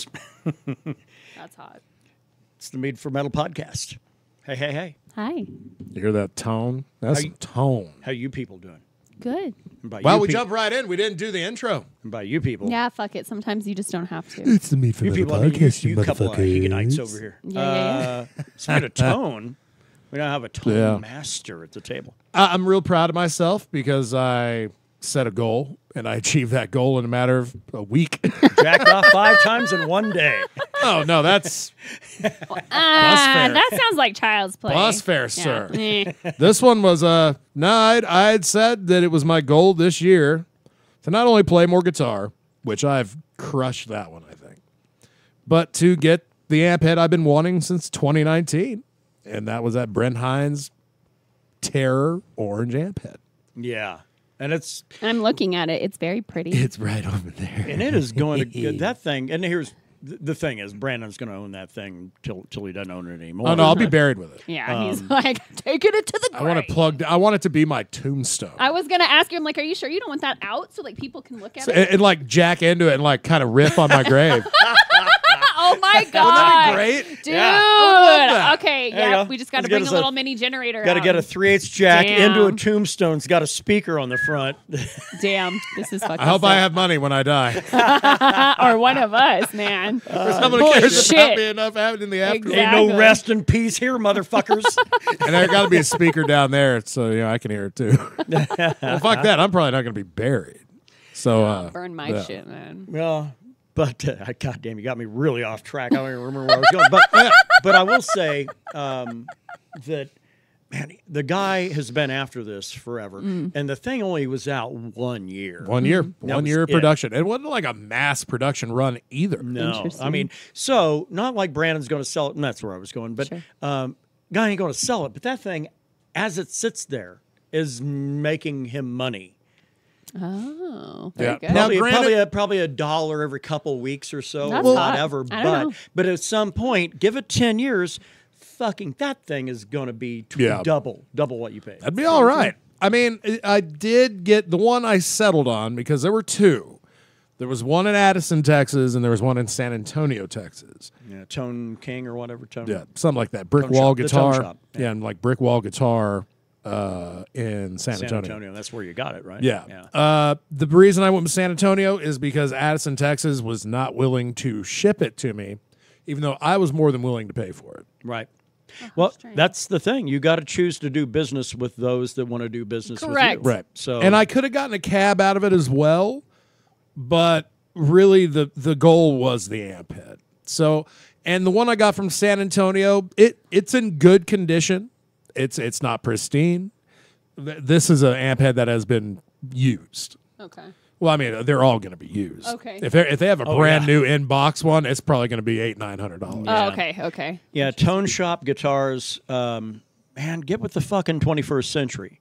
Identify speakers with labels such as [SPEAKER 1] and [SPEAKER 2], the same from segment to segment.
[SPEAKER 1] is.
[SPEAKER 2] That's hot.
[SPEAKER 1] It's the Mead for Metal podcast. Hey, hey, hey.
[SPEAKER 2] Hi.
[SPEAKER 3] You hear that tone? That's some tone.
[SPEAKER 1] How you people doing?
[SPEAKER 2] Good.
[SPEAKER 3] Well, we jumped right in. We didn't do the intro.
[SPEAKER 1] And by you people.
[SPEAKER 2] Yeah, fuck it. Sometimes you just don't have to.
[SPEAKER 3] It's the Mead for
[SPEAKER 1] You
[SPEAKER 3] Metal
[SPEAKER 1] people, I mean,
[SPEAKER 3] podcast,
[SPEAKER 1] you couple of Heganites over here.
[SPEAKER 2] Yeah.
[SPEAKER 1] Speaking of tone, we don't have a tone master at the table.
[SPEAKER 3] I'm real proud of myself because I set a goal and I achieved that goal in a matter of a week.
[SPEAKER 1] Jacked off 5 times in one day.
[SPEAKER 3] Oh, no, that's fair.
[SPEAKER 2] That sounds like child's play.
[SPEAKER 3] Plus fair, sir. This one was, I had said that it was my goal this year to not only play more guitar, which I've crushed that one, I think, but to get the amp head I've been wanting since 2019. And that was that Brent Hinds Terror Orange amp head.
[SPEAKER 1] Yeah. And it's...
[SPEAKER 2] I'm looking at it. It's very pretty.
[SPEAKER 3] It's right over there.
[SPEAKER 1] And it is going to get that thing. And here's the thing is, Brandon's going to own that thing till he doesn't own it anymore.
[SPEAKER 3] Oh, no, I'll be buried with it.
[SPEAKER 2] Yeah, he's like, taking it to the grave.
[SPEAKER 3] I want it to be my tombstone.
[SPEAKER 2] I was going to ask him, like, are you sure you don't want that out so, like, people can look at it?
[SPEAKER 3] And, like, jack into it and, like, kind of riff on my grave.
[SPEAKER 2] Oh, my God.
[SPEAKER 3] Wouldn't that be great?
[SPEAKER 2] Dude.
[SPEAKER 3] Yeah.
[SPEAKER 2] Okay,
[SPEAKER 1] There you
[SPEAKER 2] yeah,
[SPEAKER 1] go.
[SPEAKER 2] we just got to
[SPEAKER 1] Let's
[SPEAKER 2] bring
[SPEAKER 1] get
[SPEAKER 2] a
[SPEAKER 1] us
[SPEAKER 2] little mini generator
[SPEAKER 1] Got to
[SPEAKER 2] out.
[SPEAKER 1] get a 3/8 jack into a
[SPEAKER 2] Damn.
[SPEAKER 1] tombstone. It's got a speaker on the front.
[SPEAKER 2] Damn, this is fucking
[SPEAKER 3] I hope I
[SPEAKER 2] sick.
[SPEAKER 3] have money when I die.
[SPEAKER 2] Or one of us, man.
[SPEAKER 3] Somebody
[SPEAKER 2] Holy
[SPEAKER 3] cares
[SPEAKER 2] shit.
[SPEAKER 3] about me enough having in the afterlife.
[SPEAKER 1] Ain't
[SPEAKER 2] Exactly.
[SPEAKER 1] no rest in peace here, motherfuckers.
[SPEAKER 3] And there got to be a speaker down there so I can hear it too. Well, fuck that. I'm probably not going to be buried. So
[SPEAKER 2] Burn my shit, man.
[SPEAKER 1] Well, but goddamn, you got me really off track. I don't even remember where I was going. But I will say that, man, the guy has been after this forever, and the thing only was out 1 year.
[SPEAKER 3] 1 year,
[SPEAKER 1] That
[SPEAKER 3] 1
[SPEAKER 1] was
[SPEAKER 3] year
[SPEAKER 1] it.
[SPEAKER 3] production. It wasn't like a mass production run either.
[SPEAKER 1] No,
[SPEAKER 2] Interesting.
[SPEAKER 1] I mean, so not like Brandon's going to sell it, and that's where I was going. But
[SPEAKER 2] Sure.
[SPEAKER 1] guy ain't going to sell it. But that thing, as it sits there, is making him money.
[SPEAKER 2] Oh, very good.
[SPEAKER 3] Now,
[SPEAKER 1] Probably,
[SPEAKER 3] granted-
[SPEAKER 1] probably $1 every couple weeks or so,
[SPEAKER 2] That's
[SPEAKER 1] or
[SPEAKER 2] hot.
[SPEAKER 1] whatever.
[SPEAKER 2] I don't know.
[SPEAKER 1] But at some point, give it 10 years, fucking that thing is going to be double what you paid.
[SPEAKER 3] That'd be all right. I mean, I did get the one I settled on because there were two. There was one in Addison, Texas, and there was one in San Antonio, Texas.
[SPEAKER 1] Yeah, Tone King or whatever. Tone.
[SPEAKER 3] Yeah, something like that. Brick
[SPEAKER 1] Tone
[SPEAKER 3] wall
[SPEAKER 1] shop. The Tone
[SPEAKER 3] guitar.
[SPEAKER 1] shop.
[SPEAKER 3] Yeah, and like brick wall guitar in San Antonio.
[SPEAKER 1] That's where you got it, right?
[SPEAKER 3] Yeah. The reason I went with San Antonio is because Addison, Texas was not willing to ship it to me, even though I was more than willing to pay for it.
[SPEAKER 1] Right. Well,
[SPEAKER 2] strange.
[SPEAKER 1] that's the thing. You got to choose to do business with those that want to do business
[SPEAKER 2] Correct.
[SPEAKER 1] with you.
[SPEAKER 3] Right.
[SPEAKER 1] So,
[SPEAKER 3] And I could have gotten a cab out of it as well, but really the goal was the amp head. So, and the one I got from San Antonio, it's in good condition. It's not pristine. This is an amp head that has been used.
[SPEAKER 2] Okay.
[SPEAKER 3] Well, I mean, they're all going to be used.
[SPEAKER 2] Okay.
[SPEAKER 3] If they have a brand new in-box one, it's probably going to be $800-900.
[SPEAKER 2] Oh, okay.
[SPEAKER 1] yeah, Tone Shop guitars, man, get with the fucking 21st century.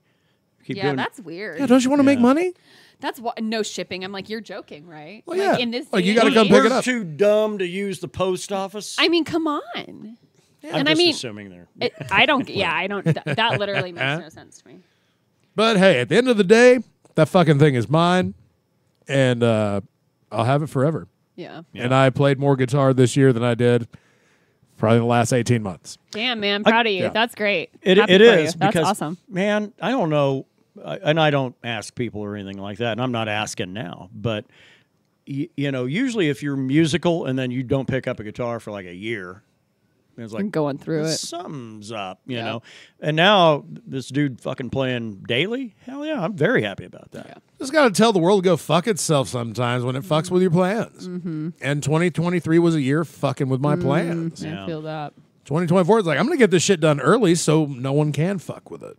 [SPEAKER 1] Keep
[SPEAKER 2] Yeah,
[SPEAKER 1] doing-
[SPEAKER 2] that's weird.
[SPEAKER 3] Yeah, don't you want to make money?
[SPEAKER 2] That's no shipping. I'm like, you're joking, right?
[SPEAKER 3] Well,
[SPEAKER 2] like,
[SPEAKER 3] yeah.
[SPEAKER 2] in this
[SPEAKER 3] Like, you
[SPEAKER 2] day
[SPEAKER 3] gotta
[SPEAKER 2] and
[SPEAKER 3] come
[SPEAKER 2] age-
[SPEAKER 3] pick it
[SPEAKER 1] We're
[SPEAKER 3] up.
[SPEAKER 1] too dumb to use the post office.
[SPEAKER 2] I mean, come on.
[SPEAKER 1] I'm
[SPEAKER 2] and
[SPEAKER 1] just
[SPEAKER 2] I mean,
[SPEAKER 1] assuming there.
[SPEAKER 2] I don't. Yeah, I don't. That literally makes no sense to me.
[SPEAKER 3] But hey, at the end of the day, that fucking thing is mine, and I'll have it forever.
[SPEAKER 2] Yeah.
[SPEAKER 3] And I played more guitar this year than I did probably the last 18 months.
[SPEAKER 2] Damn, man, proud of you.
[SPEAKER 3] yeah.
[SPEAKER 2] That's great.
[SPEAKER 1] It
[SPEAKER 2] Happy
[SPEAKER 1] is
[SPEAKER 2] for you. That's
[SPEAKER 1] because,
[SPEAKER 2] awesome.
[SPEAKER 1] man, I don't know, and I don't ask people or anything like that, and I'm not asking now, but you know, usually if you're musical and then you don't pick up a guitar for like a year, it's like
[SPEAKER 2] Going through it.
[SPEAKER 1] something's up, you
[SPEAKER 2] Yeah.
[SPEAKER 1] know. And now this dude fucking playing daily, hell yeah, I'm very happy about that.
[SPEAKER 2] Yeah.
[SPEAKER 3] Just got to tell the world to go fuck itself sometimes when it fucks with your plans.
[SPEAKER 2] Mm-hmm.
[SPEAKER 3] And 2023 was a year fucking with my plans.
[SPEAKER 1] Yeah.
[SPEAKER 2] I feel that.
[SPEAKER 3] 2024 is like, I'm going to get this shit done early so no one can fuck with it.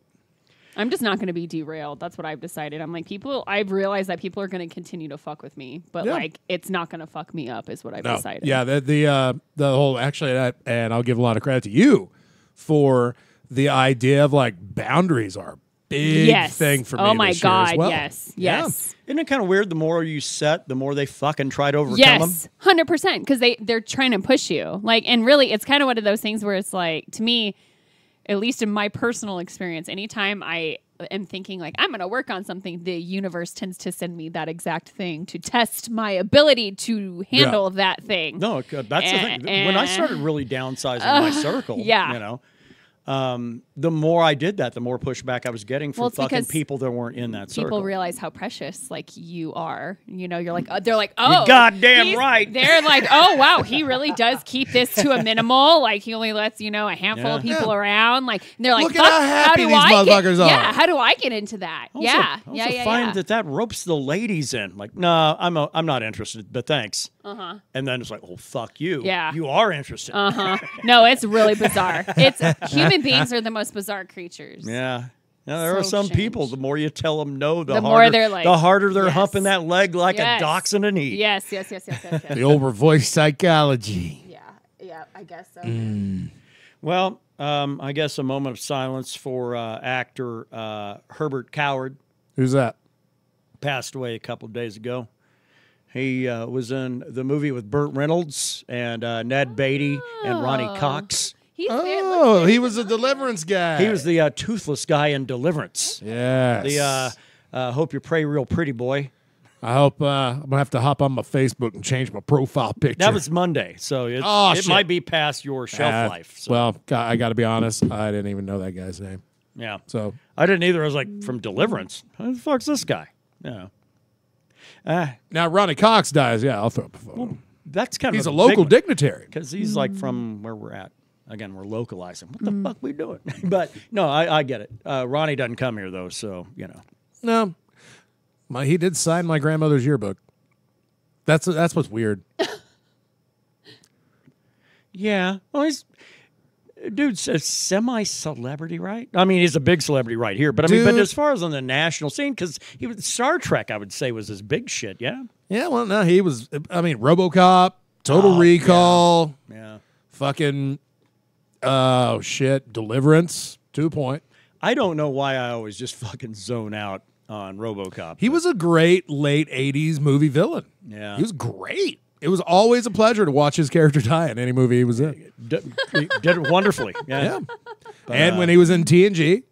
[SPEAKER 2] I'm just not going to be derailed. That's what I've decided. I'm like, I've realized that people are going to continue to fuck with me, but
[SPEAKER 3] Yeah.
[SPEAKER 2] like, it's not going to fuck me up is what I've decided.
[SPEAKER 3] Yeah, the whole actually, and I'll give a lot of credit to you for the idea of like boundaries are a big
[SPEAKER 2] Yes.
[SPEAKER 3] thing for me.
[SPEAKER 2] Oh my
[SPEAKER 3] this year as
[SPEAKER 2] God.
[SPEAKER 3] well.
[SPEAKER 2] Yes.
[SPEAKER 3] Yeah.
[SPEAKER 2] Yes.
[SPEAKER 1] Isn't it kind of weird? The more you set, the more they fucking try to overcome
[SPEAKER 2] Yes.
[SPEAKER 1] them.
[SPEAKER 2] 100%. Because they're trying to push you. Like, and really, it's kind of one of those things where it's like, to me, at least in my personal experience, anytime I am thinking like I'm going to work on something, the universe tends to send me that exact thing to test my ability to handle that thing.
[SPEAKER 1] No, that's the thing. When I started really downsizing my circle,
[SPEAKER 2] yeah.
[SPEAKER 1] you know, the more I did that, the more pushback I was getting from fucking people that weren't in that circle.
[SPEAKER 2] People realize how precious like you are. You know, you're like, they're like, oh,
[SPEAKER 1] you're goddamn right.
[SPEAKER 2] They're like, oh wow, he really does keep this to a minimal. Like he only lets a handful of people around. Like and they're like,
[SPEAKER 3] look at how happy these motherfuckers are.
[SPEAKER 2] Yeah, how do I get into that? I
[SPEAKER 1] find that ropes the ladies in. Like, no, I'm not interested, but thanks. And then it's like, oh fuck you.
[SPEAKER 2] Yeah,
[SPEAKER 1] you are interested.
[SPEAKER 2] No, it's really bizarre. It's human beings are the most bizarre creatures.
[SPEAKER 1] Yeah. Now, there are some people, the more you tell them no, the
[SPEAKER 2] more they're like,
[SPEAKER 1] the harder they're humping that leg like a dachshund in heat.
[SPEAKER 2] Yes.
[SPEAKER 3] The old reverse psychology.
[SPEAKER 2] Yeah, I guess so.
[SPEAKER 1] Well, I guess a moment of silence for actor Herbert Coward.
[SPEAKER 3] Who's that?
[SPEAKER 1] Passed away a couple of days ago. He was in the movie with Burt Reynolds and Ned Beatty and Ronnie Cox.
[SPEAKER 3] He was a Deliverance guy.
[SPEAKER 1] He was the toothless guy in Deliverance.
[SPEAKER 3] Yes.
[SPEAKER 1] The Hope You Pray Real Pretty Boy.
[SPEAKER 3] I hope I'm going to have to hop on my Facebook and change my profile picture.
[SPEAKER 1] That was Monday, so it might be past your shelf life. So.
[SPEAKER 3] Well, I got to be honest, I didn't even know that guy's name.
[SPEAKER 1] Yeah.
[SPEAKER 3] So
[SPEAKER 1] I didn't either. I was like, from Deliverance? Who the fuck's this guy? Yeah.
[SPEAKER 3] Now, Ronnie Cox dies. Yeah, I'll throw up a photo.
[SPEAKER 1] Well, that's kind of
[SPEAKER 3] he's a local dignitary.
[SPEAKER 1] Because he's like from where we're at. Again, we're localizing. What the fuck we doing? But no, I get it. Ronnie doesn't come here though, so you know.
[SPEAKER 3] No, he did sign my grandmother's yearbook. That's what's weird.
[SPEAKER 1] Yeah, well, dude's a semi-celebrity, right? I mean, he's a big celebrity right here, but but as far as on the national scene, because he was Star Trek, I would say was his big shit. Yeah.
[SPEAKER 3] Yeah. Well, no, he was. I mean, RoboCop, Total Recall.
[SPEAKER 1] Yeah.
[SPEAKER 3] Fucking. Oh, shit. Deliverance, 2 point.
[SPEAKER 1] I don't know why I always just fucking zone out on RoboCop.
[SPEAKER 3] He was a great late 80s movie villain.
[SPEAKER 1] Yeah.
[SPEAKER 3] He was great. It was always a pleasure to watch his character die in any movie he was in.
[SPEAKER 1] He did it wonderfully. Yeah. But,
[SPEAKER 3] and when he was in TNG,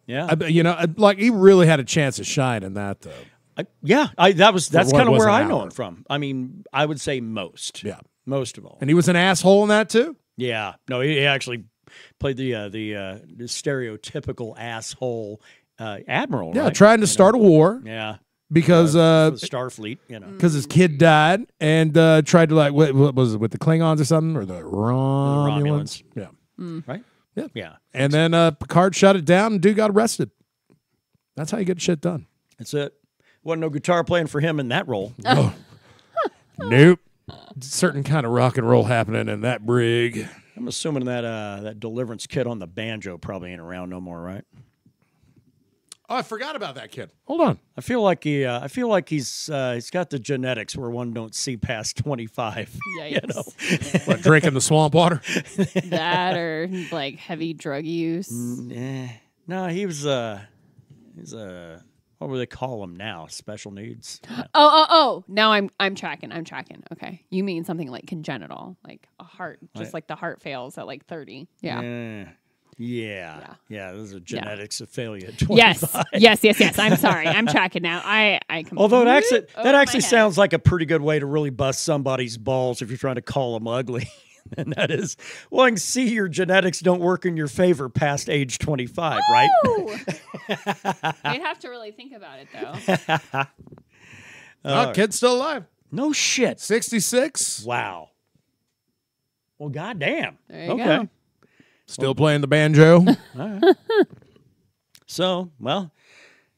[SPEAKER 3] he really had a chance to shine in that, though.
[SPEAKER 1] That's kind of where I know him from. I mean, I would say most. Yeah. Most of all.
[SPEAKER 3] And he was an asshole in that, too?
[SPEAKER 1] Yeah. No, he actually played the stereotypical asshole admiral.
[SPEAKER 3] Yeah,
[SPEAKER 1] right?
[SPEAKER 3] trying to start a war.
[SPEAKER 1] Yeah,
[SPEAKER 3] because
[SPEAKER 1] Starfleet,
[SPEAKER 3] because his kid died and tried to what was it with the Klingons or something or the Romulans? Yeah,
[SPEAKER 1] right. Yeah.
[SPEAKER 3] And then Picard shut it down and dude got arrested. That's how you get shit done.
[SPEAKER 1] That's it. Wasn't no guitar playing for him in that role.
[SPEAKER 3] Oh. Nope. Certain kind of rock and roll happening in that brig.
[SPEAKER 1] I'm assuming that Deliverance kid on the banjo probably ain't around no more, right?
[SPEAKER 3] Oh, I forgot about that kid. Hold on.
[SPEAKER 1] I feel like he's got the genetics where one don't see past 25.
[SPEAKER 2] Yikes.
[SPEAKER 3] What, drinking the swamp water?
[SPEAKER 2] That or like heavy drug use.
[SPEAKER 1] No, he's what would they call him now? Special needs. Yeah.
[SPEAKER 2] Oh! Now I'm tracking. Okay, you mean something like congenital, like a heart, just like the heart fails at like 30. Yeah.
[SPEAKER 1] Yeah. There's a genetics of failure at 25.
[SPEAKER 2] Yes. I'm sorry. I'm tracking now.
[SPEAKER 1] Although that actually sounds like a pretty good way to really bust somebody's balls if you're trying to call them ugly. And that is, well, I can see your genetics don't work in your favor past age 25, right?
[SPEAKER 2] You'd have to really think about it, though.
[SPEAKER 3] Kid's still alive.
[SPEAKER 1] No shit.
[SPEAKER 3] 66.
[SPEAKER 1] Wow. Well, goddamn.
[SPEAKER 2] There you go.
[SPEAKER 3] Still playing the banjo.
[SPEAKER 1] All right. So, well,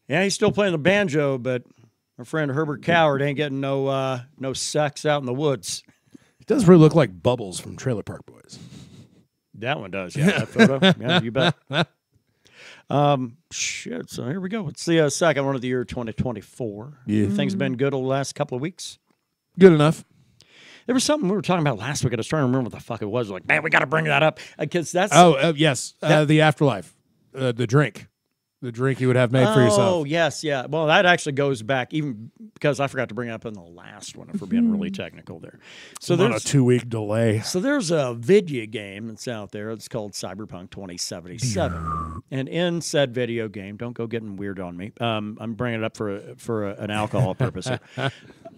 [SPEAKER 1] yeah, he's still playing the banjo, but our friend Herbert Coward ain't getting no sex out in the woods.
[SPEAKER 3] It does really look like Bubbles from Trailer Park Boys.
[SPEAKER 1] That one does, yeah. That photo, yeah, you bet. Shit. So here we go. It's the second one of the year 2024.
[SPEAKER 3] Yeah,
[SPEAKER 1] things been good over the last couple of weeks.
[SPEAKER 3] Good enough.
[SPEAKER 1] There was something we were talking about last week. I was trying to remember what the fuck it was. Like, man, we got to bring that up because that's
[SPEAKER 3] yes, the Afterlife, the drink. The drink you would have made for yourself.
[SPEAKER 1] Oh, yes, yeah. Well, that actually goes back even because I forgot to bring it up in the last one, if we're being really technical there. So
[SPEAKER 3] I'm on a
[SPEAKER 1] there's
[SPEAKER 3] 2-week delay.
[SPEAKER 1] So there's a video game that's out there. It's called Cyberpunk 2077. And in said video game, don't go getting weird on me. I'm bringing it up for an alcohol purpose here.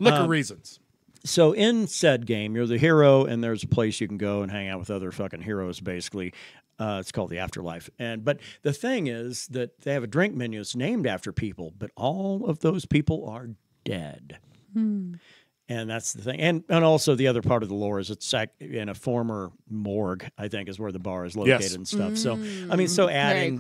[SPEAKER 3] Liquor reasons.
[SPEAKER 1] So in said game, you're the hero, and there's a place you can go and hang out with other fucking heroes, basically. It's called the Afterlife. But the thing is that they have a drink menu that's named after people, but all of those people are dead. And that's the thing. And also the other part of the lore is it's in a former morgue, I think, is where the bar is located and stuff. So, I mean, so adding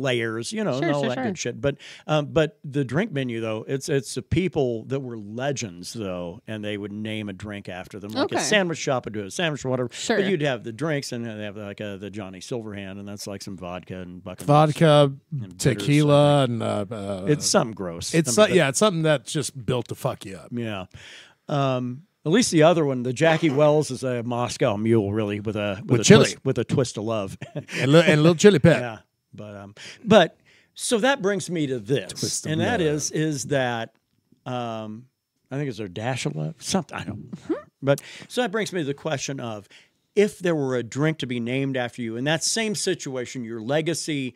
[SPEAKER 1] layers, and all that good shit. But the drink menu, though, it's the people that were legends, though, and they would name a drink after them. Like a sandwich shop would do a sandwich or whatever. But you'd have the drinks, and they have like the Johnny Silverhand, and that's like some vodka and
[SPEAKER 3] vodka, tequila, and
[SPEAKER 1] it's something gross.
[SPEAKER 3] It's something that's just built to fuck you up.
[SPEAKER 1] Yeah. At least the other one, the Jackie Wells, is a Moscow Mule, really, with a
[SPEAKER 3] chili,
[SPEAKER 1] with a twist of love,
[SPEAKER 3] and a little chili pep.
[SPEAKER 1] Yeah, but so that brings me to this, and that is that I think it's a dash of love, something I don't. But so that brings me to the question of if there were a drink to be named after you in that same situation, your legacy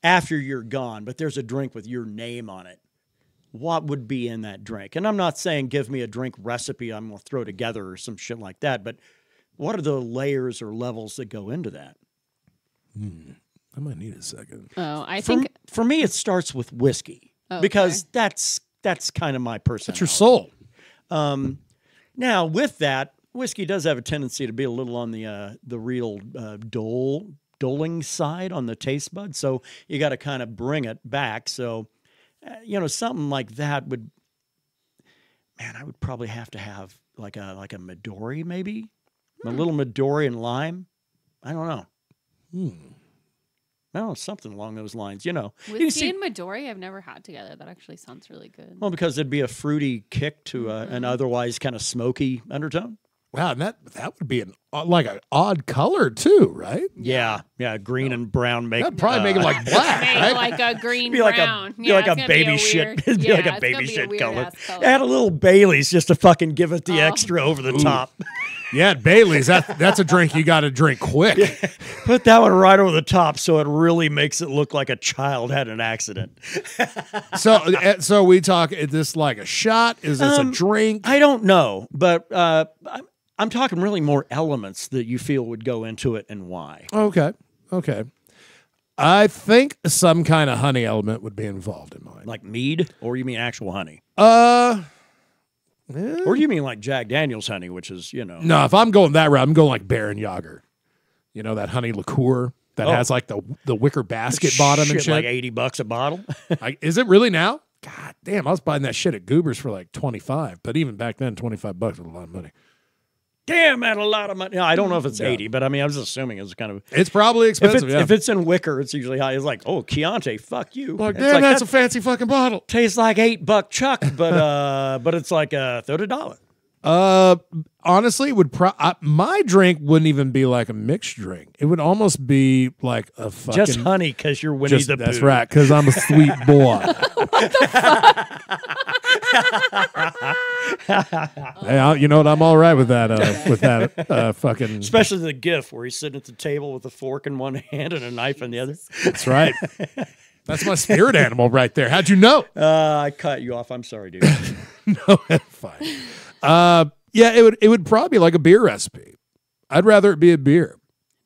[SPEAKER 1] after you're gone, but there's a drink with your name on it. What would be in that drink? And I'm not saying give me a drink recipe I'm going to throw together or some shit like that, but what are the layers or levels that go into that?
[SPEAKER 3] I might need a second.
[SPEAKER 2] Oh, I think...
[SPEAKER 1] For me, it starts with whiskey because that's kind of my personality.
[SPEAKER 3] That's your soul.
[SPEAKER 1] Now, with that, whiskey does have a tendency to be a little on the real doling side on the taste bud, so you got to kind of bring it back, so... something like that I would probably have to have like a Midori, maybe a little Midori and lime. I don't know. I don't know, something along those lines.
[SPEAKER 2] Whiskey and Midori, I've never had together. That actually sounds really good.
[SPEAKER 1] Well, because it'd be a fruity kick to an otherwise kind of smoky undertone.
[SPEAKER 3] Wow, and that would be an odd color too, right?
[SPEAKER 1] Yeah, green and brown make.
[SPEAKER 3] That'd probably make it like black, right?
[SPEAKER 2] Like a green
[SPEAKER 1] be like
[SPEAKER 2] brown.
[SPEAKER 1] Like a baby shit. It'd be like a baby shit color. Add a little Bailey's just to fucking give it the extra over the top.
[SPEAKER 3] Yeah, Bailey's. That's a drink you got to drink quick.
[SPEAKER 1] Yeah. Put that one right over the top so it really makes it look like a child had an accident.
[SPEAKER 3] So we talk. Is this like a shot? Is this a drink?
[SPEAKER 1] I don't know, but I'm talking really more elements that you feel would go into it and why.
[SPEAKER 3] Okay. I think some kind of honey element would be involved in mine.
[SPEAKER 1] Like mead, or you mean actual honey?
[SPEAKER 3] Yeah.
[SPEAKER 1] Or do you mean like Jack Daniel's honey, which is,
[SPEAKER 3] No, if I'm going that route, I'm going like Baron Yager. That honey liqueur that has like the wicker basket bottom and shit.
[SPEAKER 1] Like $80 a bottle?
[SPEAKER 3] Is it really now? God damn, I was buying that shit at Goobers for like $25, but even back then, $25 was a lot of money.
[SPEAKER 1] Damn, that's a lot of money. No, I don't know if it's 80, but I mean, I was assuming it's kind of...
[SPEAKER 3] It's probably expensive,
[SPEAKER 1] If it's in wicker, it's usually high. It's like, oh, Chianti, fuck you.
[SPEAKER 3] Like, damn, that's a fancy fucking bottle.
[SPEAKER 1] Tastes like $8 chuck, but it's like $30.
[SPEAKER 3] Honestly, it would my drink wouldn't even be like a mixed drink. It would almost be like a fucking...
[SPEAKER 1] Just honey, because you're Winnie the Pooh.
[SPEAKER 3] That's right, because I'm a sweet boy.
[SPEAKER 2] What the fuck?
[SPEAKER 3] Hey, you know what? I'm all right with that. Fucking...
[SPEAKER 1] Especially the gif where he's sitting at the table with a fork in one hand and a knife in the other.
[SPEAKER 3] That's right. That's my spirit animal right there. How'd you know?
[SPEAKER 1] I cut you off. I'm sorry, dude.
[SPEAKER 3] No, that's fine. Yeah, it would probably be like a beer recipe. I'd rather it be a beer.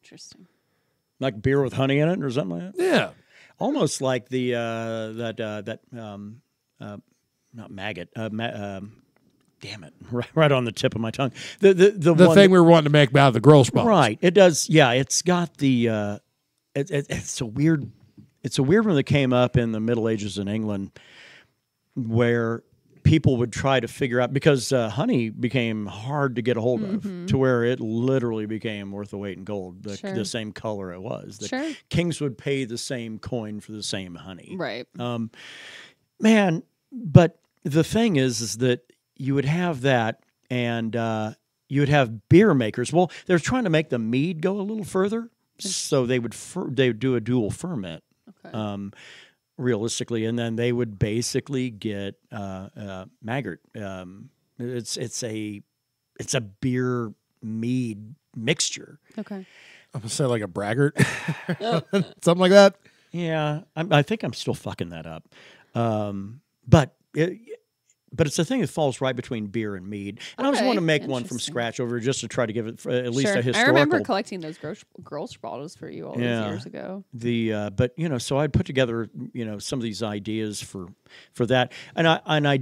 [SPEAKER 2] Interesting.
[SPEAKER 1] Like beer with honey in it or something like that?
[SPEAKER 3] Yeah.
[SPEAKER 1] Almost like the not maggot. Damn it! Right on the tip of my tongue. The
[SPEAKER 3] one thing we were wanting to make out of the Grolsch bombs.
[SPEAKER 1] Right. It does. Yeah. It's got the. It's a weird. It's a weird one that came up in the Middle Ages in England, where people would try to figure out, because honey became hard to get a hold of, to where it literally became worth the weight in gold, the same color it was. The kings would pay the same coin for the same honey.
[SPEAKER 2] Right.
[SPEAKER 1] Man, but the thing is that you would have that, and you would have beer makers. Well, they're trying to make the mead go a little further, so they would do a dual ferment.
[SPEAKER 2] Okay.
[SPEAKER 1] realistically, and then they would basically get Maggart. It's a beer mead mixture.
[SPEAKER 2] Okay.
[SPEAKER 3] I'm gonna say like a braggart, something like that.
[SPEAKER 1] Yeah, I think I'm still fucking that up. But it's a thing that falls right between beer and mead. And I just want to make one from scratch over just to try to give it at least a historical.
[SPEAKER 2] I remember collecting those Grolsch bottles for you all these years ago.
[SPEAKER 1] But so I'd put together some of these ideas for that, and I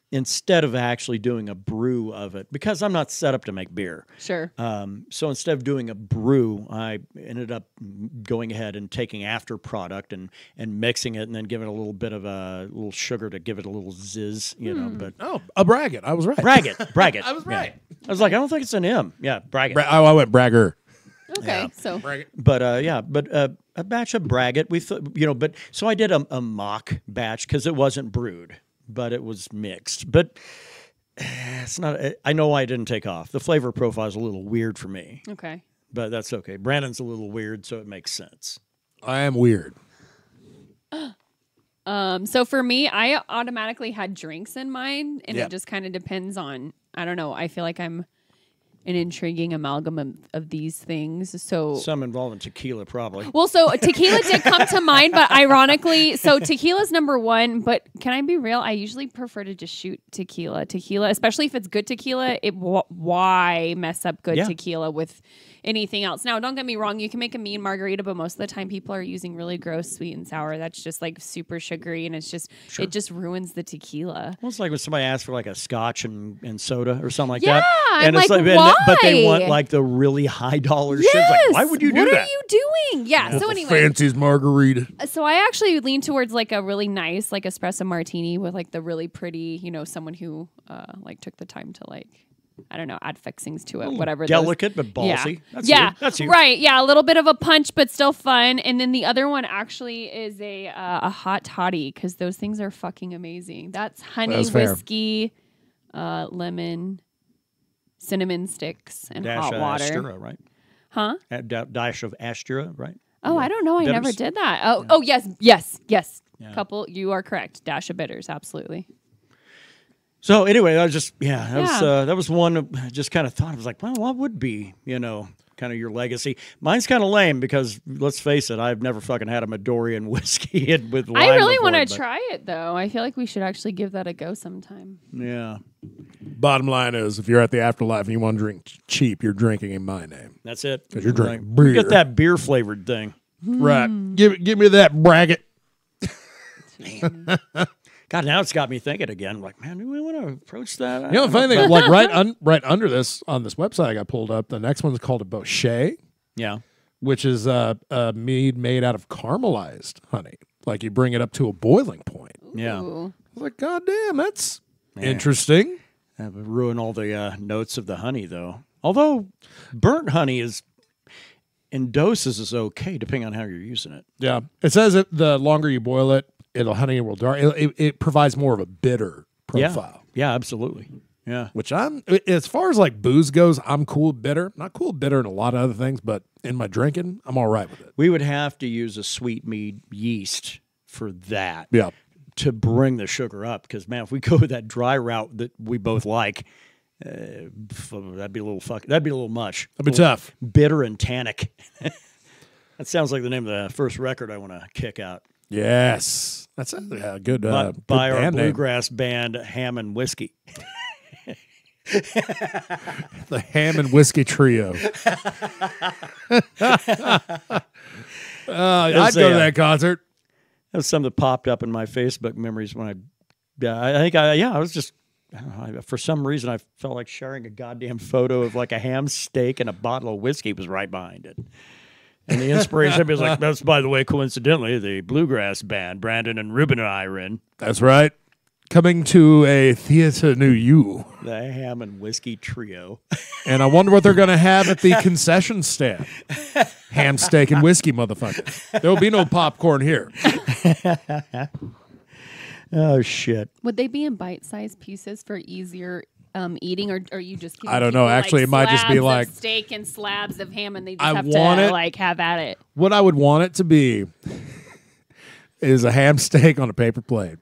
[SPEAKER 1] instead of actually doing a brew of it, because I'm not set up to make beer.
[SPEAKER 2] Sure.
[SPEAKER 1] So instead of doing a brew, I ended up going ahead and taking after product and mixing it, and then giving it a little bit of a little sugar to give it a little zizz, But
[SPEAKER 3] a braggot. I was right.
[SPEAKER 1] Braggot.
[SPEAKER 3] I was right.
[SPEAKER 1] I was like, I don't think it's an M. Yeah, braggot.
[SPEAKER 3] I went bragger.
[SPEAKER 2] Okay, so
[SPEAKER 3] braggot.
[SPEAKER 1] But a batch of braggot. We thought, but so I did a mock batch because it wasn't brewed, but it was mixed. But it's not. I know I didn't take off. The flavor profile is a little weird for me.
[SPEAKER 2] Okay.
[SPEAKER 1] But that's okay. Brandon's a little weird, so it makes sense.
[SPEAKER 3] I am weird.
[SPEAKER 2] So for me, I automatically had drinks in mind, and it just kind of depends on. I don't know. I feel like I'm an intriguing amalgam of these things. So
[SPEAKER 1] some involving tequila, probably.
[SPEAKER 2] Well, so tequila did come to mind, but ironically, so tequila's number one. But can I be real? I usually prefer to just shoot tequila. Tequila, especially if it's good tequila, why mess up good tequila with anything else? Now, don't get me wrong. You can make a mean margarita, but most of the time people are using really gross sweet and sour. That's just like super sugary, and it's just it just ruins the tequila.
[SPEAKER 1] Well, it's like when somebody asks for like a scotch and soda or something like
[SPEAKER 2] that.
[SPEAKER 1] And
[SPEAKER 2] I'm
[SPEAKER 1] it's
[SPEAKER 2] like, why?
[SPEAKER 1] But they want like the really high dollar shit. Like, why would you do that?
[SPEAKER 2] What are you doing? Yeah. So anyway,
[SPEAKER 3] fancy's margarita.
[SPEAKER 2] So I actually lean towards like a really nice like espresso martini with like the really pretty, someone who like took the time to like, I don't know, add fixings to it, whatever.
[SPEAKER 1] Delicate but ballsy.
[SPEAKER 2] Yeah.
[SPEAKER 1] That's you.
[SPEAKER 2] Right. Yeah. A little bit of a punch, but still fun. And then the other one actually is a hot toddy, because those things are fucking amazing. That's honey, whiskey, lemon, cinnamon sticks, and
[SPEAKER 1] dash
[SPEAKER 2] hot water.
[SPEAKER 1] Astura, right?
[SPEAKER 2] Huh?
[SPEAKER 1] Dash of Astura, right?
[SPEAKER 2] Oh, I don't know. I never did that. Oh, yes. Yeah. Couple, you are correct. Dash of bitters, absolutely.
[SPEAKER 1] So anyway, that was just that was one I just kind of thought. I was like, well, what would be kind of your legacy? Mine's kind of lame because let's face it, I've never fucking had a Midorian whiskey with lime.
[SPEAKER 2] I really want to try it though. I feel like we should actually give that a go sometime.
[SPEAKER 1] Yeah.
[SPEAKER 3] Bottom line is, if you're at the Afterlife and you want to drink cheap, you're drinking in my name.
[SPEAKER 1] That's it.
[SPEAKER 3] Because you're drinking beer.
[SPEAKER 1] Get that beer flavored thing.
[SPEAKER 3] Right. Give me that braggot.
[SPEAKER 1] God, now it's got me thinking again. Like, man, do we want to approach that?
[SPEAKER 3] The funny thing, like right under this on this website I got pulled up, the next one's called a Bochet.
[SPEAKER 1] Yeah.
[SPEAKER 3] Which is a mead made out of caramelized honey. Like you bring it up to a boiling point.
[SPEAKER 1] Yeah.
[SPEAKER 2] Ooh.
[SPEAKER 3] I was like, God damn, that's interesting.
[SPEAKER 1] That would ruin all the notes of the honey, though. Although burnt honey is in doses is okay, depending on how you're using it.
[SPEAKER 3] Yeah. It says that the longer you boil it, honey will dark. It provides more of a bitter profile.
[SPEAKER 1] Yeah, absolutely. Yeah.
[SPEAKER 3] Which as far as like booze goes, I'm cool with bitter. Not cool with bitter in a lot of other things, but in my drinking, I'm all right with it.
[SPEAKER 1] We would have to use a sweet mead yeast for that.
[SPEAKER 3] Yeah.
[SPEAKER 1] To bring the sugar up, because man, if we go with that dry route that we both like, that'd be a little much.
[SPEAKER 3] That'd be tough.
[SPEAKER 1] Bitter and tannic. That sounds like the name of the first record I want to kick out.
[SPEAKER 3] Yes, that's a good
[SPEAKER 1] by our
[SPEAKER 3] band
[SPEAKER 1] bluegrass band, Ham and Whiskey.
[SPEAKER 3] The Ham and Whiskey Trio. I'd go to that concert.
[SPEAKER 1] That was something that popped up in my Facebook memories when I was just, I don't know, for some reason I felt like sharing a goddamn photo of like a ham steak and a bottle of whiskey was right behind it. And the inspiration was like, that's, by the way, coincidentally, the bluegrass band Brandon and Ruben and I are in.
[SPEAKER 3] That's right. Coming to a theater near you.
[SPEAKER 1] The Ham and Whiskey Trio.
[SPEAKER 3] And I wonder what they're going to have at the concession stand. Ham, steak, and whiskey, motherfucker. There will be no popcorn here.
[SPEAKER 1] Oh, shit.
[SPEAKER 2] Would they be in bite-sized pieces for easier eating, or are you just
[SPEAKER 3] I don't know. Actually, it might just be like
[SPEAKER 2] steak and slabs of ham, and they just have to like have at it.
[SPEAKER 3] What I would want it to be is a ham steak on a paper plate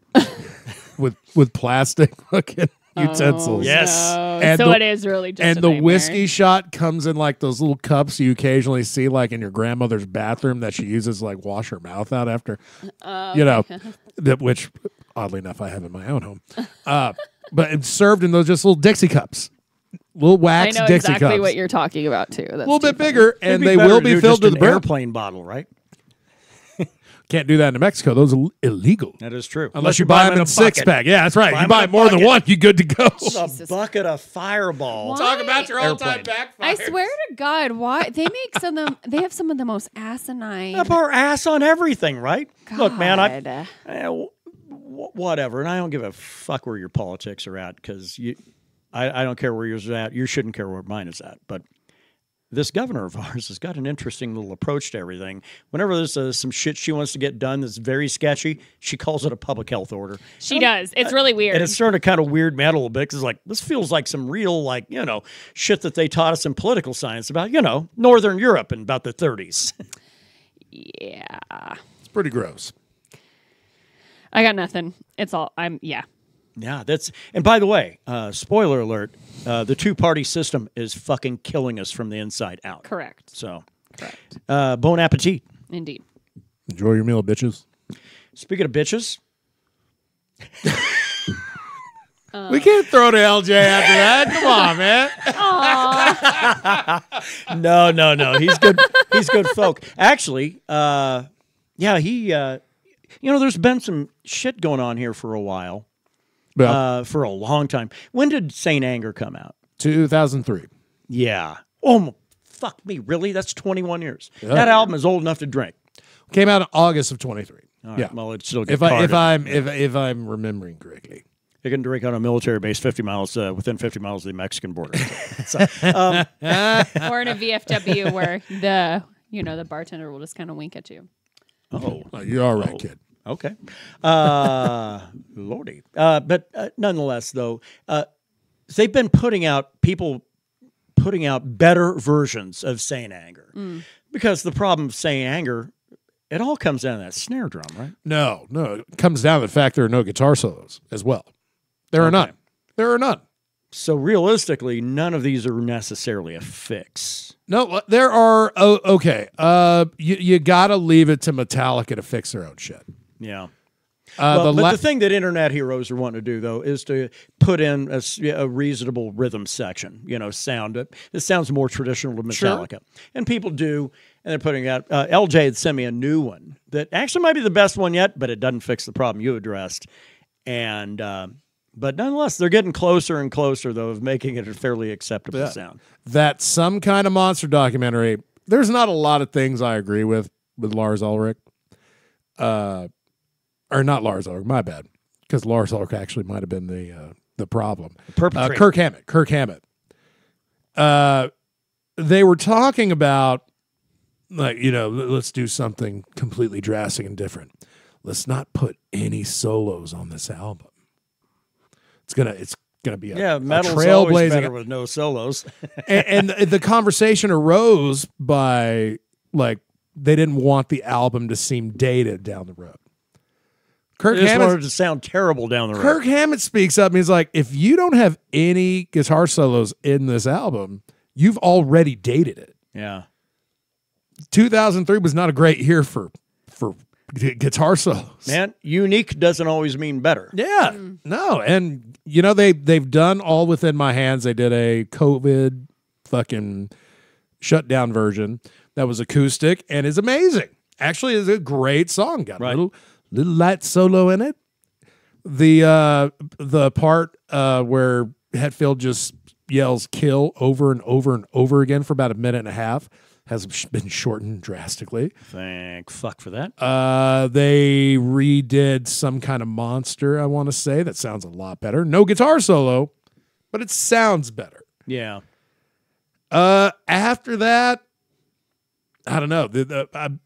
[SPEAKER 3] with plastic fucking utensils.
[SPEAKER 1] Yes.
[SPEAKER 2] No.
[SPEAKER 3] And
[SPEAKER 2] So
[SPEAKER 3] the-
[SPEAKER 2] it is really just
[SPEAKER 3] And
[SPEAKER 2] a
[SPEAKER 3] the
[SPEAKER 2] nightmare.
[SPEAKER 3] whiskey shot comes in like those little cups you occasionally see like in your grandmother's bathroom that she uses to like wash her mouth out after, which oddly enough I have in my own home. But it's served in those just little Dixie cups, little
[SPEAKER 2] I
[SPEAKER 3] wax
[SPEAKER 2] know
[SPEAKER 3] Dixie
[SPEAKER 2] exactly
[SPEAKER 3] cups.
[SPEAKER 2] what you're talking about too. That's
[SPEAKER 3] a little
[SPEAKER 2] too
[SPEAKER 3] bit
[SPEAKER 2] funny.
[SPEAKER 3] bigger,
[SPEAKER 1] It'd
[SPEAKER 3] and they
[SPEAKER 1] better
[SPEAKER 3] will
[SPEAKER 1] to
[SPEAKER 3] be
[SPEAKER 1] do
[SPEAKER 3] filled
[SPEAKER 1] just
[SPEAKER 3] to the
[SPEAKER 1] an
[SPEAKER 3] brim.
[SPEAKER 1] airplane bottle, right?
[SPEAKER 3] Can't do that in New Mexico. Those are illegal.
[SPEAKER 1] That is true.
[SPEAKER 3] Unless you buy them in a six pack. Yeah, that's right.
[SPEAKER 1] Buy
[SPEAKER 3] You
[SPEAKER 1] 'em
[SPEAKER 3] buy
[SPEAKER 1] in a
[SPEAKER 3] more than
[SPEAKER 1] bucket.
[SPEAKER 3] one, you good to go.
[SPEAKER 1] A bucket of Fireball.
[SPEAKER 2] Why?
[SPEAKER 3] Talk about your all-time
[SPEAKER 1] Airplane.
[SPEAKER 3] backfires.
[SPEAKER 2] I swear to God, why they make some of them? They have some of the most asinine.
[SPEAKER 1] Up our ass on everything, right? Look, man,
[SPEAKER 2] God.
[SPEAKER 1] whatever, and I don't give a fuck where your politics are at because I don't care where yours is at. You shouldn't care where mine is at. But this governor of ours has got an interesting little approach to everything. Whenever there's some shit she wants to get done that's very sketchy, she calls it a public health order.
[SPEAKER 2] She does. It's really weird.
[SPEAKER 1] And it's starting to kind of weird me out a little bit because like this feels like some real like shit that they taught us in political science about Northern Europe in about the 30s.
[SPEAKER 2] Yeah.
[SPEAKER 3] It's pretty gross.
[SPEAKER 2] I got nothing. It's all yeah.
[SPEAKER 1] Yeah, and by the way, spoiler alert, the two-party system is fucking killing us from the inside out.
[SPEAKER 2] Correct.
[SPEAKER 1] So,
[SPEAKER 2] Correct.
[SPEAKER 1] bon appetit.
[SPEAKER 2] Indeed.
[SPEAKER 3] Enjoy your meal, bitches.
[SPEAKER 1] Speaking of bitches,
[SPEAKER 3] We can't throw to LJ after that. Come on, man.
[SPEAKER 1] no, he's good. He's good folk. Actually, he, there's been some shit going on here for a while, for a long time. When did Saint Anger come out?
[SPEAKER 3] 2003.
[SPEAKER 1] Yeah. Oh, fuck me, really? That's 21 years.
[SPEAKER 3] Yeah.
[SPEAKER 1] That album is old enough to drink.
[SPEAKER 3] Came out in August of 23.
[SPEAKER 1] All right,
[SPEAKER 3] Yeah.
[SPEAKER 1] well, it's still
[SPEAKER 3] If I'm remembering correctly.
[SPEAKER 1] They can drink on a military base 50 miles within 50 miles of the Mexican border. So,
[SPEAKER 2] Or in a VFW where the bartender will just kind of wink at you.
[SPEAKER 1] oh,
[SPEAKER 3] You're all right, kid.
[SPEAKER 1] okay. Lordy. But nonetheless, though, they've been putting out better versions of Saint Anger. Because the problem of Saint Anger, it all comes down to that snare drum, right?
[SPEAKER 3] No. It comes down to the fact there are no guitar solos as well. There are none. There are none.
[SPEAKER 1] So realistically, none of these are necessarily a fix.
[SPEAKER 3] No, there are. Okay. You got to leave it to Metallica to fix their own shit.
[SPEAKER 1] Yeah. But the thing that internet heroes are wanting to do, though, is to put in a reasonable rhythm section, sound. It sounds more traditional to Metallica. Sure. And people do, and they're putting out. LJ had sent me a new one that actually might be the best one yet, but it doesn't fix the problem you addressed. And but nonetheless, they're getting closer and closer, though, of making it a fairly acceptable sound.
[SPEAKER 3] That Some Kind of Monster documentary, there's not a lot of things I agree with Lars Ulrich. Or not Lars Ulrich, my bad. Because Lars Ulrich actually might have been the problem. Kirk Hammett. They were talking about, like, let's do something completely drastic and different. Let's not put any solos on this album. It's gonna be a
[SPEAKER 1] metal's
[SPEAKER 3] trailblazing.
[SPEAKER 1] always better with no solos.
[SPEAKER 3] and the conversation arose by like they didn't want the album to seem dated down the road.
[SPEAKER 1] Kirk Hammett wanted to sound terrible down the road.
[SPEAKER 3] Kirk Hammett speaks up and he's like, if you don't have any guitar solos in this album, you've already dated it.
[SPEAKER 1] Yeah.
[SPEAKER 3] 2003 was not a great year for guitar solos.
[SPEAKER 1] Man, unique doesn't always mean better.
[SPEAKER 3] Yeah. No. And they've done All Within My Hands. They did a COVID fucking shutdown version that was acoustic and is amazing. Actually, is a great song. Got a little light solo in it. The part where Hetfield just yells "kill" over and over and over again for about a minute and a half has been shortened drastically.
[SPEAKER 1] Thank fuck for that.
[SPEAKER 3] They redid Some Kind of Monster, I want to say. That sounds a lot better. No guitar solo, but it sounds better.
[SPEAKER 1] Yeah.
[SPEAKER 3] After that, I don't know.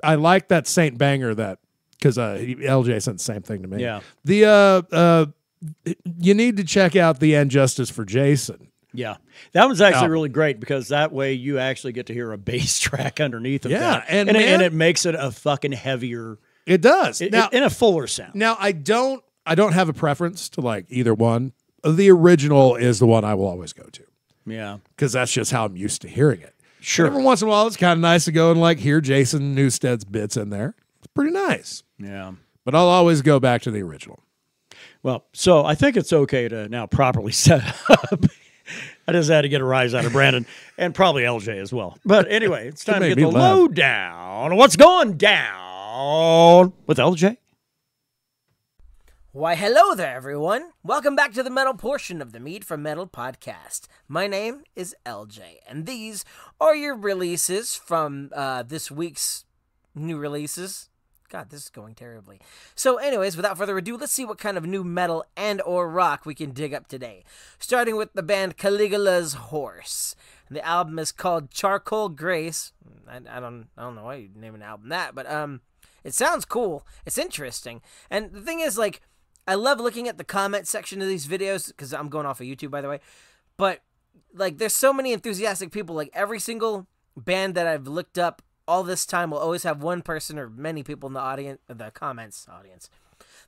[SPEAKER 3] I like that Saint Banger because LJ sent the same thing to me.
[SPEAKER 1] Yeah.
[SPEAKER 3] You need to check out The End Justice for Jason.
[SPEAKER 1] Yeah. That was actually really great because that way you actually get to hear a bass track underneath of that.
[SPEAKER 3] And
[SPEAKER 1] it makes it a fucking heavier
[SPEAKER 3] It does.
[SPEAKER 1] in
[SPEAKER 3] Now,
[SPEAKER 1] a fuller sound.
[SPEAKER 3] now I don't have a preference to like either one. The original is the one I will always go to
[SPEAKER 1] Yeah.
[SPEAKER 3] because that's just how I'm used to hearing it.
[SPEAKER 1] Sure.
[SPEAKER 3] Every once in a while, it's kind of nice to go and like hear Jason Newsted's bits in there. It's pretty nice.
[SPEAKER 1] Yeah.
[SPEAKER 3] But I'll always go back to the original.
[SPEAKER 1] Well, so I think it's okay to now properly set up. I just had to get a rise out of Brandon and probably LJ as well. But anyway, it's time to
[SPEAKER 3] made
[SPEAKER 1] get
[SPEAKER 3] me
[SPEAKER 1] the
[SPEAKER 3] laugh.
[SPEAKER 1] lowdown. What's going down with LJ?
[SPEAKER 4] Why, hello there, everyone. Welcome back to the metal portion of the Mead from Metal podcast. My name is LJ, and these are your releases from this week's new releases. God, this is going terribly. So anyways, without further ado, let's see what kind of new metal and or rock we can dig up today. Starting with the band Caligula's Horse. The album is called Charcoal Grace. I don't know why you name an album that, but it sounds cool. It's interesting. And the thing is, like, I love looking at the comment section of these videos, because I'm going off of YouTube, by the way. But, like, there's so many enthusiastic people. Like, every single band that I've looked up all this time will always have one person or many people in the audience, the comments audience,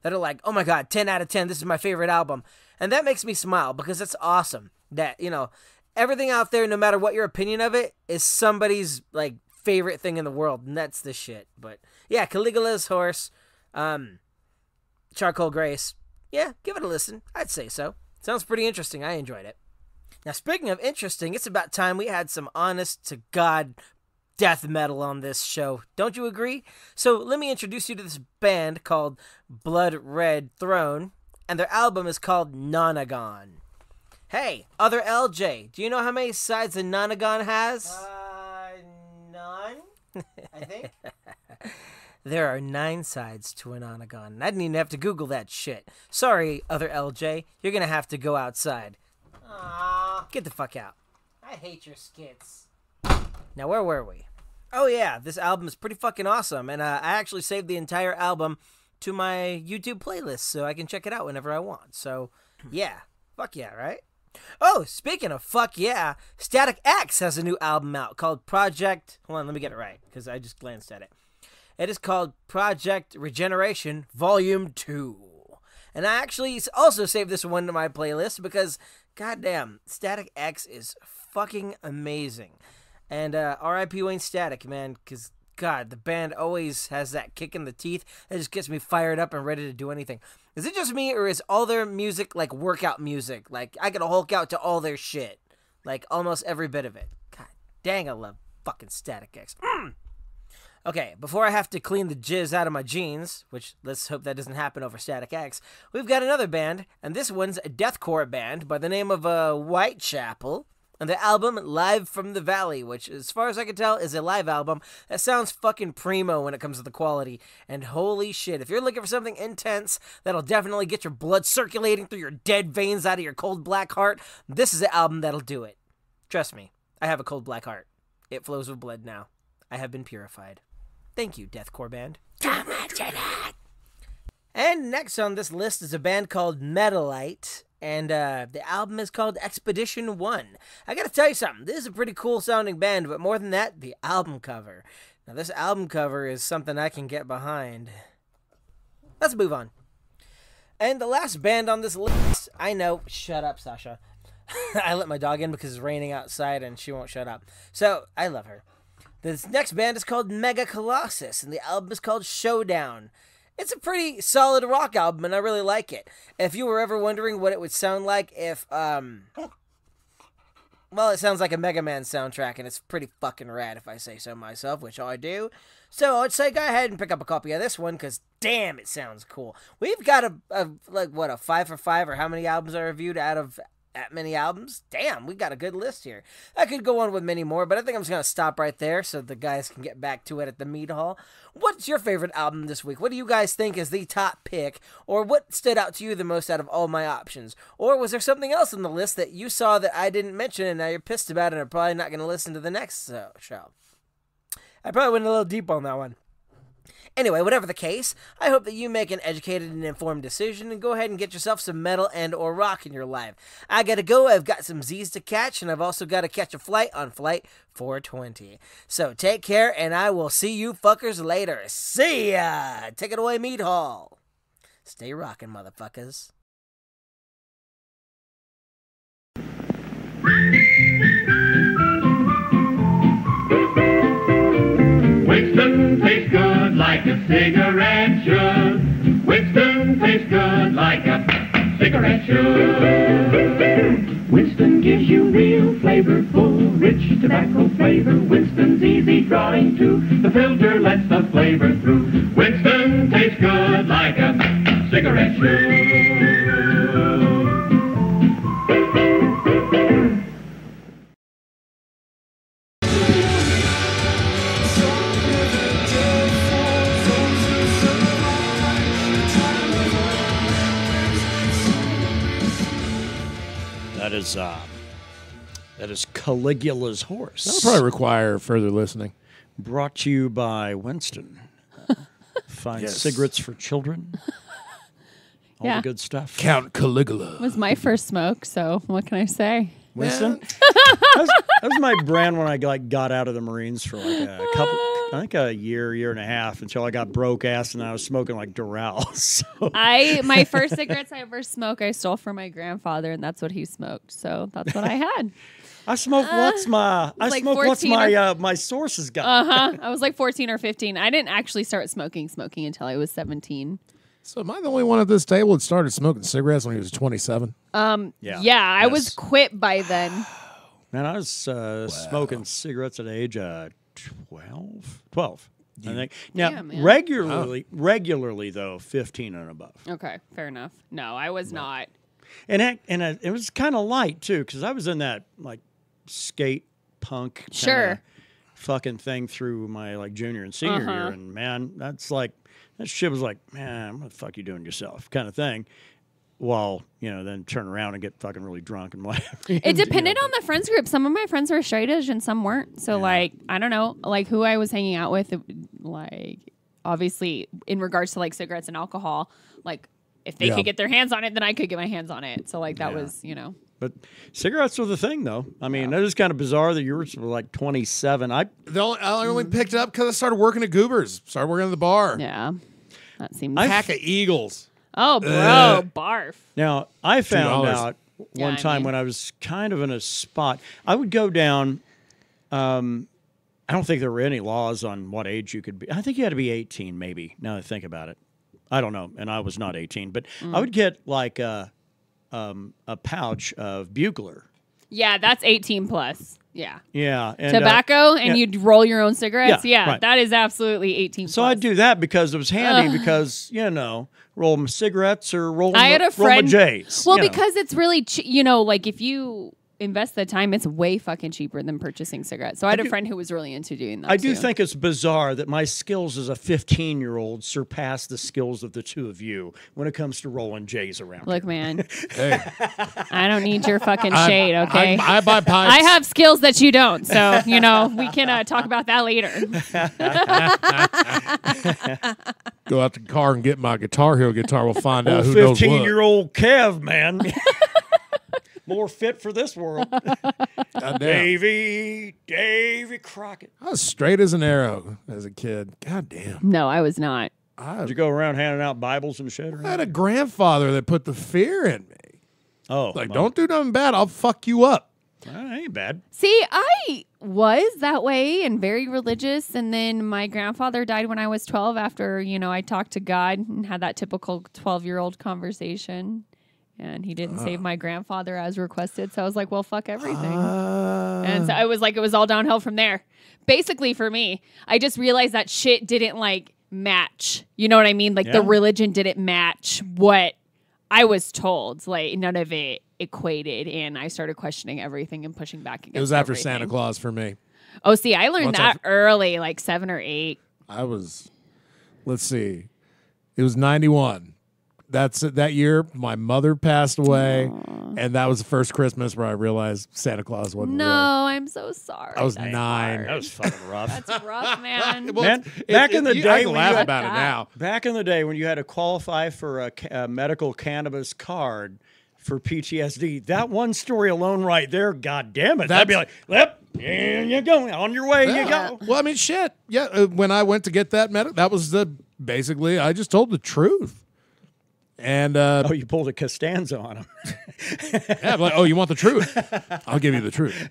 [SPEAKER 4] that are like, oh my God, 10 out of 10, this is my favorite album. And that makes me smile, because it's awesome that, you know, everything out there, no matter what your opinion of it, is somebody's, like, favorite thing in the world, and that's the shit. But, yeah, Caligula's Horse, Charcoal Grace. Yeah, give it a listen. I'd say so. Sounds pretty interesting. I enjoyed it. Now, speaking of interesting, it's about time we had some honest-to-God death metal on this show. Don't you agree? So let me introduce you to this band called Blood Red Throne, and their album is called Nonagon. Hey, other LJ, do you know how many sides a Nonagon has? None, I think. There are 9 sides to an Nonagon. I didn't even have to Google that shit. Sorry, other LJ, you're gonna have to go outside. Aww. Get the fuck out. I hate your skits. Now, where were we? Oh yeah, this album is pretty fucking awesome, and I actually saved the entire album to my YouTube playlist so I can check it out whenever I want. So, yeah. Fuck yeah, right? Oh, speaking of fuck yeah, Static X has a new album out called Project... Hold on, let me get it right, because I just glanced at it. It is called Project Regeneration Volume 2. And I actually also saved this one to my playlist because, goddamn, Static X is fucking amazing. And R.I.P. Wayne Static, man, because, God, the band always has that kick in the teeth that just gets me fired up and ready to do anything. Is it just me, or is all their music, like, workout music? Like, I could Hulk out to all their shit. Like, almost every bit of it. God dang, I love fucking Static X. Okay, before I have to clean the jizz out of my jeans, which let's hope that doesn't happen over Static X, we've got another band, and this one's a deathcore band by the name of Whitechapel, and the album Live from the Valley, which, as far as I can tell, is a live album that sounds fucking primo when it comes to the quality. And holy shit, if you're looking for something intense that'll definitely get your blood circulating through your dead veins out of your cold black heart, this is the album that'll do it. Trust me, I have a cold black heart. It flows with blood now. I have been purified. Thank you, deathcore band. And next on this list is a band called Metalite, and the album is called Expedition 1. I gotta tell you something, this is a pretty cool sounding band, but more than that, the album cover. Now this album cover is something I can get behind. Let's move on. And the last band on this list, I know, shut up, Sasha. I let my dog in because it's raining outside and she won't shut up. So, I love her. This next band is called Mega Colossus, and the album is called Showdown. It's a pretty solid rock album, and I really like it. If you were ever wondering what it would sound like if, well, it sounds like a Mega Man soundtrack, and it's pretty fucking rad if I say so myself, which I do. So I'd say go ahead and pick up a copy of this one, because damn, it sounds cool. We've got a 5 for 5, or how many albums I reviewed out of that many albums? Damn, we got a good list here. I could go on with many more, but I think I'm just going to stop right there so the guys can get back to it at the Mead Hall. What's your favorite album this week? What do you guys think is the top pick? Or what stood out to you the most out of all my options? Or was there something else on the list that you saw that I didn't mention and now you're pissed about it and are probably not going to listen to the next show? I probably went a little deep on that one. Anyway, whatever the case, I hope that you make an educated and informed decision and go ahead and get yourself some metal and or rock in your life. I gotta go, I've got some Z's to catch, and I've also got to catch a flight on Flight 420. So take care, and I will see you fuckers later. See ya! Take it away, Mead Hall. Stay rockin', motherfuckers.
[SPEAKER 5] Winston tastes good like a cigarette should. Winston tastes good like a cigarette should. Winston gives you real flavorful, rich tobacco flavor. Winston's easy drawing too. The filter lets the flavor through. Winston tastes good like a cigarette should.
[SPEAKER 1] That is Caligula's Horse.
[SPEAKER 3] That'll probably require further listening.
[SPEAKER 1] Brought to you by Winston. Fine cigarettes for children. All the good stuff.
[SPEAKER 3] Count Caligula.
[SPEAKER 2] It was my first smoke, so what can I say?
[SPEAKER 1] Winston? that was my brand when I got out of the Marines for like a couple, I think a year and a half, until I got broke ass and I was smoking like Doral. So.
[SPEAKER 2] My first cigarettes I ever smoked, I stole from my grandfather, and that's what he smoked. So that's what I had.
[SPEAKER 1] I smoke what's my my sources got.
[SPEAKER 2] I was like 14 or 15. I didn't actually start smoking until I was 17.
[SPEAKER 3] So am I the only one at this table that started smoking cigarettes when he was 27?
[SPEAKER 2] Yeah, I was quit by then.
[SPEAKER 1] Man, I was smoking cigarettes at the age of 12, I think. Now, regularly though, 15 and above.
[SPEAKER 2] Okay, fair enough. No, I was not.
[SPEAKER 1] And it was kind of light too, because I was in that like skate punk fucking thing through my like junior and senior year, and man, that shit was like, man, what the fuck you doing yourself kind of thing. While, then turn around and get fucking really drunk and whatever.
[SPEAKER 2] It depended on the friends group. Some of my friends were straight edge and some weren't. So, like, I don't know, like who I was hanging out with, like, obviously, in regards to like cigarettes and alcohol, like, if they could get their hands on it, then I could get my hands on it. So, like, that was,
[SPEAKER 1] But cigarettes were the thing, though. I mean, it is kind of bizarre that you were like 27. I
[SPEAKER 3] only picked it up because I started working at Goobers. Started working at the bar.
[SPEAKER 2] Yeah. That seems...
[SPEAKER 3] Pack of Eagles.
[SPEAKER 2] Oh, bro, barf.
[SPEAKER 1] Now, I found out one time when I was kind of in a spot. I would go down. I don't think there were any laws on what age you could be. I think you had to be 18, maybe, now that I think about it. I don't know, and I was not 18. But I would get like a pouch of Bugler.
[SPEAKER 2] Yeah, that's 18 plus. Yeah.
[SPEAKER 1] Yeah. And,
[SPEAKER 2] tobacco, and you'd roll your own cigarettes? Yeah,
[SPEAKER 1] right.
[SPEAKER 2] That is absolutely 18 plus.
[SPEAKER 1] So I'd do that because it was handy because, roll my cigarettes or roll my J's.
[SPEAKER 2] Well, because it's really, like if you invest the time, it's way fucking cheaper than purchasing cigarettes. So I had a friend who was really into doing that.
[SPEAKER 1] I do think it's bizarre that my skills as a 15-year-old surpass the skills of the two of you when it comes to rolling J's around.
[SPEAKER 2] Look, man, I don't need your fucking shade, okay?
[SPEAKER 3] I buy pipes.
[SPEAKER 2] I have skills that you don't, so we can talk about that later.
[SPEAKER 3] Go out to the car and get my Guitar Hero guitar. We'll find out who knows what.
[SPEAKER 1] 15-year-old Kev, man. More fit for this world. Davy Crockett.
[SPEAKER 3] I was straight as an arrow as a kid. God damn.
[SPEAKER 2] No, I was not.
[SPEAKER 1] Did you go around handing out Bibles and shit?
[SPEAKER 3] I had a grandfather that put the fear in me.
[SPEAKER 1] Oh.
[SPEAKER 3] Don't do nothing bad. I'll fuck you up.
[SPEAKER 1] That ain't bad.
[SPEAKER 2] See, I was that way and very religious. And then my grandfather died when I was 12 after, I talked to God and had that typical 12-year-old conversation. And he didn't save my grandfather as requested. So I was like, well, fuck everything. And so it was all downhill from there. Basically, for me, I just realized that shit didn't match. You know what I mean? The religion didn't match what I was told. None of it equated. And I started questioning everything and pushing back against
[SPEAKER 3] It was after
[SPEAKER 2] everything.
[SPEAKER 3] Santa Claus for me.
[SPEAKER 2] Oh, see, I learned that early, 7 or 8.
[SPEAKER 3] I was, let's see, it was 91. that's it. That year, my mother passed away, and that was the first Christmas where I realized Santa Claus wasn't
[SPEAKER 2] No,
[SPEAKER 3] real.
[SPEAKER 2] I'm so sorry.
[SPEAKER 3] I was
[SPEAKER 2] That's
[SPEAKER 3] 9.
[SPEAKER 2] hard.
[SPEAKER 1] That was fucking rough.
[SPEAKER 2] That's rough, man.
[SPEAKER 3] Well,
[SPEAKER 1] Man, back in the
[SPEAKER 3] I
[SPEAKER 1] day
[SPEAKER 3] can
[SPEAKER 1] when
[SPEAKER 3] laugh
[SPEAKER 1] you had
[SPEAKER 3] about it now.
[SPEAKER 1] Back in the day when you had to qualify for a medical cannabis card for PTSD, that one story alone right there, God damn it. That'd be like, yep, there you go. On your way you go.
[SPEAKER 3] Well, I mean, shit. Yeah, when I went to get that that was basically, I just told the truth. And
[SPEAKER 1] Oh, you pulled a Costanza on him.
[SPEAKER 3] yeah, I'm like, oh, you want the truth? I'll give you the truth.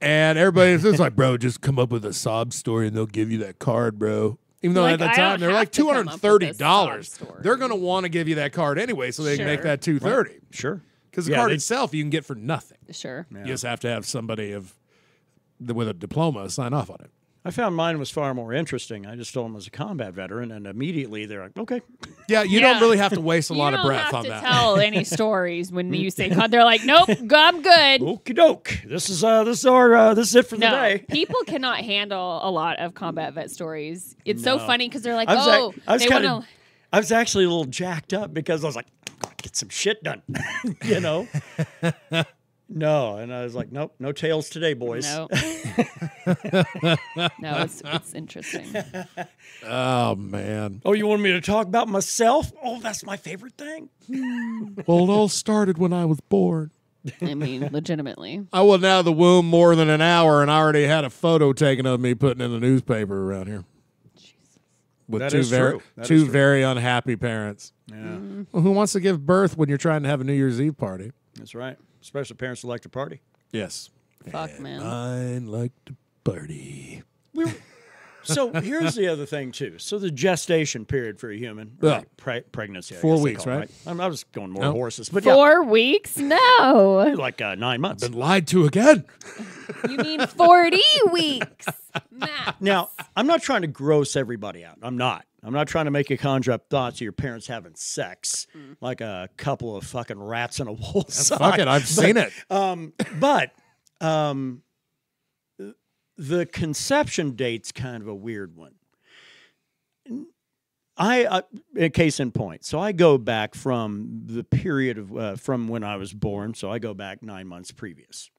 [SPEAKER 3] And everybody's just like, bro, just come up with a sob story and they'll give you that card, bro. Even though
[SPEAKER 2] Like,
[SPEAKER 3] at the
[SPEAKER 2] I
[SPEAKER 3] time
[SPEAKER 2] don't
[SPEAKER 3] they're
[SPEAKER 2] have
[SPEAKER 3] like
[SPEAKER 2] to come up with a sob
[SPEAKER 3] $230.
[SPEAKER 2] story.
[SPEAKER 3] They're going to want to give you that card anyway, so they can make
[SPEAKER 2] Sure.
[SPEAKER 3] that $230.
[SPEAKER 1] Sure.
[SPEAKER 3] Because the
[SPEAKER 1] Yeah,
[SPEAKER 3] card
[SPEAKER 1] they-
[SPEAKER 3] itself you can get for nothing.
[SPEAKER 2] Sure.
[SPEAKER 3] You just have to have somebody with a diploma sign off on it.
[SPEAKER 1] I found mine was far more interesting. I just told them I was a combat veteran, and immediately they're like, okay.
[SPEAKER 3] Yeah, you
[SPEAKER 2] Yeah.
[SPEAKER 3] don't really have to waste a
[SPEAKER 2] You
[SPEAKER 3] lot of
[SPEAKER 2] don't
[SPEAKER 3] breath
[SPEAKER 2] have
[SPEAKER 3] on
[SPEAKER 2] to
[SPEAKER 3] that.
[SPEAKER 2] tell any stories when you say God. They're like, nope, I'm good.
[SPEAKER 1] Okie doke. This is it for the
[SPEAKER 2] No,
[SPEAKER 1] day.
[SPEAKER 2] people cannot handle a lot of combat vet stories. It's so
[SPEAKER 1] No.
[SPEAKER 2] funny because they're like,
[SPEAKER 1] I was
[SPEAKER 2] oh,
[SPEAKER 1] ac- I was
[SPEAKER 2] they
[SPEAKER 1] kinda-
[SPEAKER 2] want to.
[SPEAKER 1] I was actually a little jacked up because I was like, I'm gonna get some shit done. You know? No. And I was like, nope, no tails today, boys.
[SPEAKER 2] No, no, it's interesting.
[SPEAKER 3] Oh, man.
[SPEAKER 1] Oh, you want me to talk about myself? Oh, that's my favorite thing.
[SPEAKER 3] Well, it all started when I was born.
[SPEAKER 2] I mean, legitimately.
[SPEAKER 3] I wasn't out of the womb more than an hour, and I already had a photo taken of me putting in the newspaper around here. With
[SPEAKER 1] That
[SPEAKER 3] two
[SPEAKER 1] is
[SPEAKER 3] very,
[SPEAKER 1] true. That
[SPEAKER 3] two
[SPEAKER 1] is true.
[SPEAKER 3] very unhappy parents.
[SPEAKER 1] Yeah,
[SPEAKER 3] Well, who wants to give birth when you're trying to have a New Year's Eve party?
[SPEAKER 1] that's right. Especially parents who like to party.
[SPEAKER 3] Yes.
[SPEAKER 2] Fuck, man.
[SPEAKER 3] I like to party.
[SPEAKER 1] So here's the other thing too. So the gestation period for a human,
[SPEAKER 3] Yeah.
[SPEAKER 1] pregnancy, I
[SPEAKER 3] 4
[SPEAKER 1] guess they
[SPEAKER 3] weeks,
[SPEAKER 1] call it,
[SPEAKER 3] right?
[SPEAKER 1] I was going more
[SPEAKER 3] No.
[SPEAKER 1] horses, but
[SPEAKER 2] 4 weeks? No.
[SPEAKER 1] yeah, like 9 months.
[SPEAKER 3] Been lied to again.
[SPEAKER 2] You mean 40 weeks? Max.
[SPEAKER 1] Now, I'm not trying to gross everybody out. I'm not trying to make you conjure up thoughts of your parents having sex like a couple of fucking rats in a wool sock.
[SPEAKER 3] Fuck it, I've seen it.
[SPEAKER 1] But the conception date's kind of a weird one. A case in point. So I go back from the period of from when I was born. So I go back 9 months previous.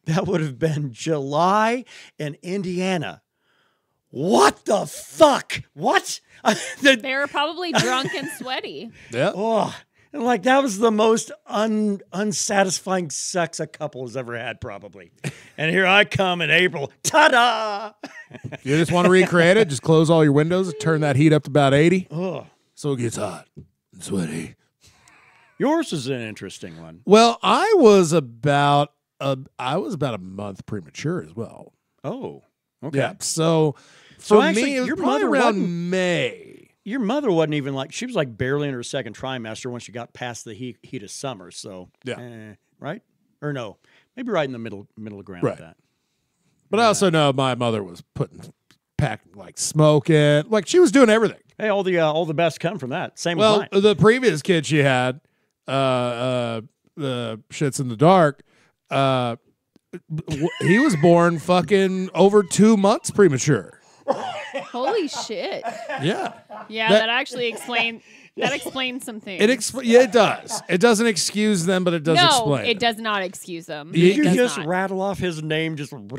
[SPEAKER 1] That would have been July in Indiana. What the fuck? What?
[SPEAKER 2] They were probably drunk and sweaty.
[SPEAKER 3] Yeah.
[SPEAKER 1] Oh, and like that was the most unsatisfying sex a couple has ever had, probably. And here I come in April. Ta-da!
[SPEAKER 3] You just want to recreate it? Just close all your windows and turn that heat up to about 80
[SPEAKER 1] Oh,
[SPEAKER 3] so it gets hot and sweaty.
[SPEAKER 1] yours is an interesting one.
[SPEAKER 3] Well, I was about a month premature as well.
[SPEAKER 1] Oh, okay.
[SPEAKER 3] Yeah. So
[SPEAKER 1] So
[SPEAKER 3] for
[SPEAKER 1] actually,
[SPEAKER 3] me, it was
[SPEAKER 1] your
[SPEAKER 3] probably
[SPEAKER 1] mother
[SPEAKER 3] around
[SPEAKER 1] wasn't-
[SPEAKER 3] May.
[SPEAKER 1] Your mother wasn't even like, she was like barely in her second trimester when she got past the heat of summer. So,
[SPEAKER 3] Yeah.
[SPEAKER 1] right? Or no, maybe right in the middle of ground
[SPEAKER 3] Right.
[SPEAKER 1] with that.
[SPEAKER 3] But I also know my mother was packing, like smoking, like she was doing everything.
[SPEAKER 1] Hey, all the best come from that. Same
[SPEAKER 3] Well,
[SPEAKER 1] with mine.
[SPEAKER 3] the previous kid she had, the shits in the dark, he was born fucking over 2 months premature.
[SPEAKER 2] Holy shit.
[SPEAKER 3] Yeah.
[SPEAKER 2] Yeah,
[SPEAKER 3] That-
[SPEAKER 2] that actually explains some things.
[SPEAKER 3] It does. It doesn't excuse them, but it does
[SPEAKER 2] no,
[SPEAKER 3] explain.
[SPEAKER 2] it does not excuse them.
[SPEAKER 3] Did
[SPEAKER 2] It
[SPEAKER 1] You
[SPEAKER 2] does
[SPEAKER 1] just
[SPEAKER 2] not.
[SPEAKER 1] rattle off his name, just
[SPEAKER 3] Nah,
[SPEAKER 1] Okay.